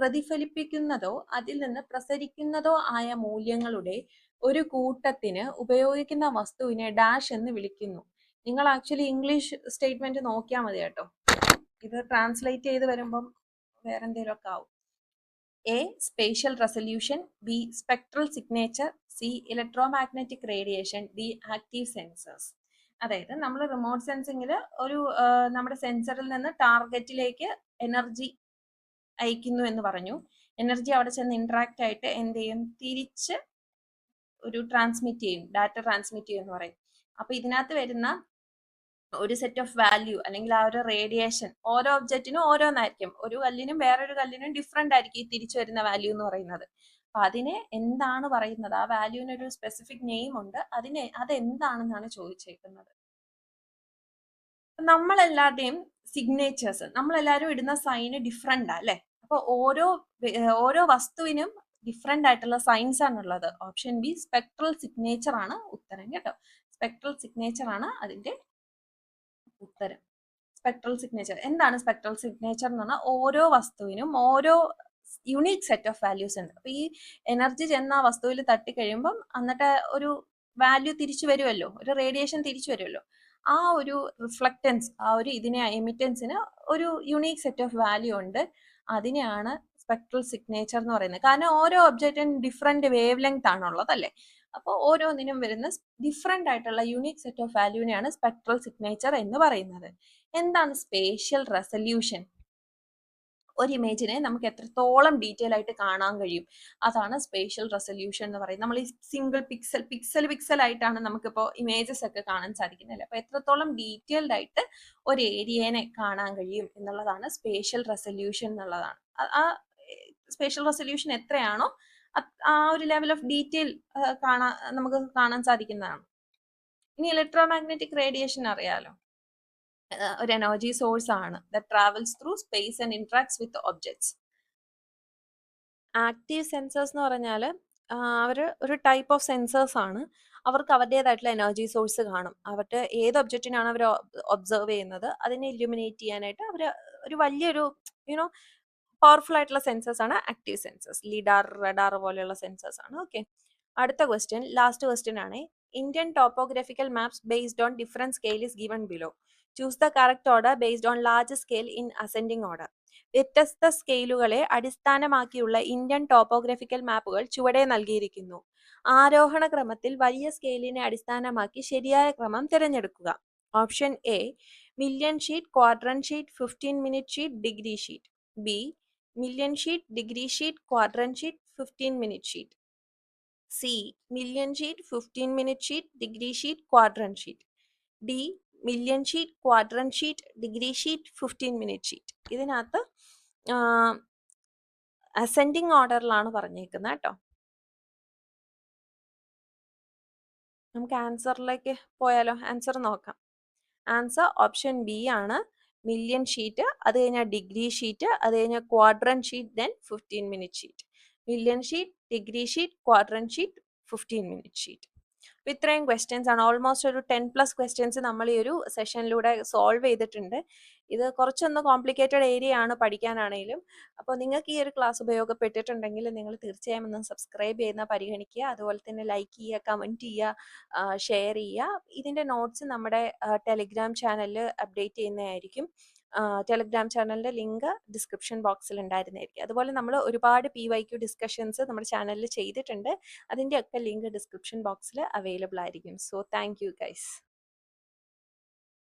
പ്രതിഫലിപ്പിക്കുന്നതോ അതിൽ നിന്ന് പ്രസരിക്കുന്നതോ ആയ മൂല്യങ്ങളുടെ ഒരു കൂട്ടത്തിന് ഉപയോഗിക്കുന്ന വസ്തുവിനെ ഡാഷ് എന്ന് വിളിക്കുന്നു. നിങ്ങൾ ആക്ച്വലി ഇംഗ്ലീഷ് സ്റ്റേറ്റ്മെന്റ് നോക്കിയാൽ മതി കേട്ടോ. ഇത് ട്രാൻസ്ലേറ്റ് ചെയ്ത് വരുമ്പം വേറെ എന്തെങ്കിലുമൊക്കെ ആവും. A, spatial resolution, B, spectral signature, C, electromagnetic radiation, D, active sensors. അതായത് നമ്മൾ റിമോട്ട് സെൻസിങ്ങിൽ ഒരു നമ്മുടെ സെൻസറിൽ നിന്ന് ടാർഗറ്റിലേക്ക് എനർജി അയക്കുന്നു എന്ന് പറഞ്ഞു. എനർജി അവിടെ ചെന്ന് ഇന്ററാക്ട് ആയിട്ട് എന്ത് ചെയ്യും, തിരിച്ച് ഒരു ട്രാൻസ്മിറ്റ് ചെയ്യും, ഡാറ്റ ട്രാൻസ്മിറ്റ് ചെയ്യും എന്ന് പറയും. അപ്പൊ ഇതിനകത്ത് വരുന്ന ഒരു സെറ്റ് ഓഫ് വാല്യൂ അല്ലെങ്കിൽ ആ ഒരു റേഡിയേഷൻ ഓരോ ഒബ്ജക്റ്റിനും ഓരോന്നായിരിക്കും. ഒരു കല്ലിനും വേറൊരു കല്ലിനും ഡിഫറെന്റ് ആയിരിക്കും ഈ തിരിച്ചു വരുന്ന വാല്യൂ എന്ന് പറയുന്നത്. അപ്പൊ അതിനെ എന്താണ് പറയുന്നത്, ആ വാല്യൂവിന് ഒരു സ്പെസിഫിക് നെയിം ഉണ്ട്, അതെന്താണെന്നാണ് ചോദിച്ചേക്കുന്നത്. നമ്മളെല്ലാവരുടെയും സിഗ്നേച്ചേഴ്സ്, നമ്മളെല്ലാവരും ഇടുന്ന സൈന് ഡിഫറെന്റ് അല്ലേ. അപ്പൊ ഓരോ വസ്തുവിനും ഡിഫറെന്റ് ആയിട്ടുള്ള സൈൻസ് ആണുള്ളത്. ഓപ്ഷൻ ബി സ്പെക്ട്രൽ സിഗ്നേച്ചർ ആണ് ഉത്തരം കേട്ടോ. സ്പെക്ട്രൽ സിഗ്നേച്ചർ ആണ് അതിന്റെ ഉത്തരം. സ്പെക്ട്രൽ സിഗ്നേച്ചർ എന്താണ്? സ്പെക്ട്രൽ സിഗ്നേച്ചർ എന്ന് പറഞ്ഞാൽ ഓരോ വസ്തുവിനും ഓരോ യുണീക് സെറ്റ് ഓഫ് വാല്യൂസ് ഉണ്ട്. അപ്പൊ ഈ എനർജി ചെന്ന ആ വസ്തുവിൽ തട്ടിക്കഴിയുമ്പം എന്നിട്ട് ഒരു വാല്യൂ തിരിച്ചു വരുമല്ലോ, ഒരു റേഡിയേഷൻ തിരിച്ചു വരുമല്ലോ. ആ ഒരു റിഫ്ലക്റ്റൻസ്, ആ ഒരു എമിറ്റൻസിന് ഒരു യുണീക് സെറ്റ് ഓഫ് വാല്യൂ ഉണ്ട്. അതിനെയാണ് സ്പെക്ട്രൽ സിഗ്നേച്ചർ എന്ന് പറയുന്നത്. കാരണം ഓരോ ഒബ്ജക്റ്റിനും ഡിഫറെന്റ് വേവ് ലെങ്ത് ആണുള്ളത് അല്ലേ. അപ്പോൾ ഓരോന്നിനും വരുന്ന ഡിഫറെന്റ് ആയിട്ടുള്ള യൂണിക് സെറ്റ് ഓഫ് വാല്യൂവിനെയാണ് സ്പെക്ട്രൽ സിഗ്നേച്ചർ എന്ന് പറയുന്നത്. എന്താണ് സ്പേഷ്യൽ റെസല്യൂഷൻ? ഒരു ഇമേജിനെ നമുക്ക് എത്രത്തോളം ഡീറ്റെയിൽ ആയിട്ട് കാണാൻ കഴിയും, അതാണ് സ്പേഷ്യൽ റെസല്യൂഷൻ എന്ന് പറയുന്നത്. നമ്മൾ ഈ സിംഗിൾ പിക്സൽ ആയിട്ടാണ് നമുക്കിപ്പോൾ ഇമേജസ് ഒക്കെ കാണാൻ സാധിക്കുന്നത്. അപ്പോൾ എത്രത്തോളം ഡീറ്റെയിൽഡ് ആയിട്ട് ഒരു ഏരിയനെ കാണാൻ കഴിയും എന്നുള്ളതാണ് സ്പേഷ്യൽ റെസല്യൂഷൻ എന്നുള്ളതാണ്. ആ സ്പേഷ്യൽ റെസല്യൂഷൻ എത്രയാണോ ആ ഒരു ലെവൽ ഓഫ് ഡീറ്റെയിൽ നമുക്ക് കാണാൻ സാധിക്കുന്നതാണ്. ഇനി ഇലക്ട്രോമാഗ്നറ്റിക് റേഡിയേഷൻ അറിയാലോ, ഒരു എനർജി സോഴ്സ് ആണ് that travels through space and interacts with objects. Active sensors എന്ന് പറഞ്ഞാൽ അവർ ഒരു ടൈപ്പ് ഓഫ് സെൻസേഴ്സ് ആണ്. അവർക്ക് അവരുടേതായിട്ടുള്ള എനർജി സോഴ്സ് കാണും. അവരുടെ ഏത് ഒബ്ജക്റ്റിനാണ് അവർ ഒബ്സർവ് ചെയ്യുന്നത് അതിനെ ഇല്യൂമിനേറ്റ് ചെയ്യാനായിട്ട് അവർ ഒരു വലിയൊരു പവർഫുൾ ആയിട്ടുള്ള സെൻസേഴ്സ് ആണ് ആക്റ്റീവ് സെൻസേഴ്സ്. ലിഡാർ, റഡാർ പോലെയുള്ള സെൻസേഴ്സ് ആണ്. ഓക്കെ, അടുത്ത ക്വസ്റ്റ്യൻ, ലാസ്റ്റ് ക്വസ്റ്റ്യൻ ആണ്. Indian topographical maps based on different scale is given below. Choose the correct order based on large scale in ascending order. വ്യത്യസ്ത സ്കെയിലുകളെ അടിസ്ഥാനമാക്കിയുള്ള Indian topographical മാപ്പുകൾ ചുവടെ നൽകിയിരിക്കുന്നു. ആരോഹണ ക്രമത്തിൽ വലിയ സ്കെയിലിനെ അടിസ്ഥാനമാക്കി ശരിയായ ക്രമം തിരഞ്ഞെടുക്കുക. Option A million sheet, quadrant sheet, 15-minute sheet, degree sheet. B million sheet, degree sheet, quadrant sheet, 15-minute sheet. C million sheet, 15-minute sheet, degree sheet, quadrant sheet. D million sheet, quadrant sheet, degree sheet, 15-minute sheet. ഇതിനകത്ത് ascending ഓർഡറിലാണ് പറഞ്ഞേക്കുന്നത് കേട്ടോ. നമുക്ക് ആൻസറിലേക്ക് പോയാലോ? Answer നോക്കാം. Answer option B ആണ്. Million sheet, അത് കഴിഞ്ഞാൽ degree sheet, അത് കഴിഞ്ഞാൽ quadrant sheet, then 15-minute sheet. Million sheet, degree sheet, quadrant sheet, 15-minute sheet. ഇത്രയും ക്വസ്റ്റ്യൻസ് ആണ്. ഓൾമോസ്റ്റ് ഒരു 10+ ക്വസ്റ്റ്യൻസ് നമ്മൾ ഈ ഒരു സെഷനിലൂടെ സോൾവ് ചെയ്തിട്ടുണ്ട്. ഇത് കുറച്ചൊന്ന് കോംപ്ലിക്കേറ്റഡ് ഏരിയ ആണ് പഠിക്കാനാണെങ്കിലും. അപ്പോൾ നിങ്ങൾക്ക് ഈ ഒരു ക്ലാസ് ഉപയോഗപ്പെട്ടിട്ടുണ്ടെങ്കിൽ നിങ്ങൾ തീർച്ചയായും ഒന്ന് സബ്സ്ക്രൈബ് ചെയ്യുന്ന പരിഗണിക്കുക. അതുപോലെ തന്നെ ലൈക്ക് ചെയ്യുക, കമൻറ്റ് ചെയ്യുക, ഷെയർ ചെയ്യുക. ഇതിൻ്റെ നോട്ട്സ് നമ്മുടെ ടെലിഗ്രാം ചാനലിൽ അപ്ഡേറ്റ് ചെയ്യുന്നതായിരിക്കും. ടെലിഗ്രാം ചാനലിൻ്റെ ലിങ്ക് ഡിസ്ക്രിപ്ഷൻ ബോക്സിൽ ഉണ്ടായിരുന്നതായിരിക്കും. അതുപോലെ നമ്മൾ ഒരുപാട് PYQ ഡിസ്കഷൻസ് നമ്മുടെ ചാനലിൽ ചെയ്തിട്ടുണ്ട്. അതിൻ്റെയൊക്കെ ലിങ്ക് ഡിസ്ക്രിപ്ഷൻ ബോക്സിൽ അവൈലബിൾ ആയിരിക്കും. So thank you guys.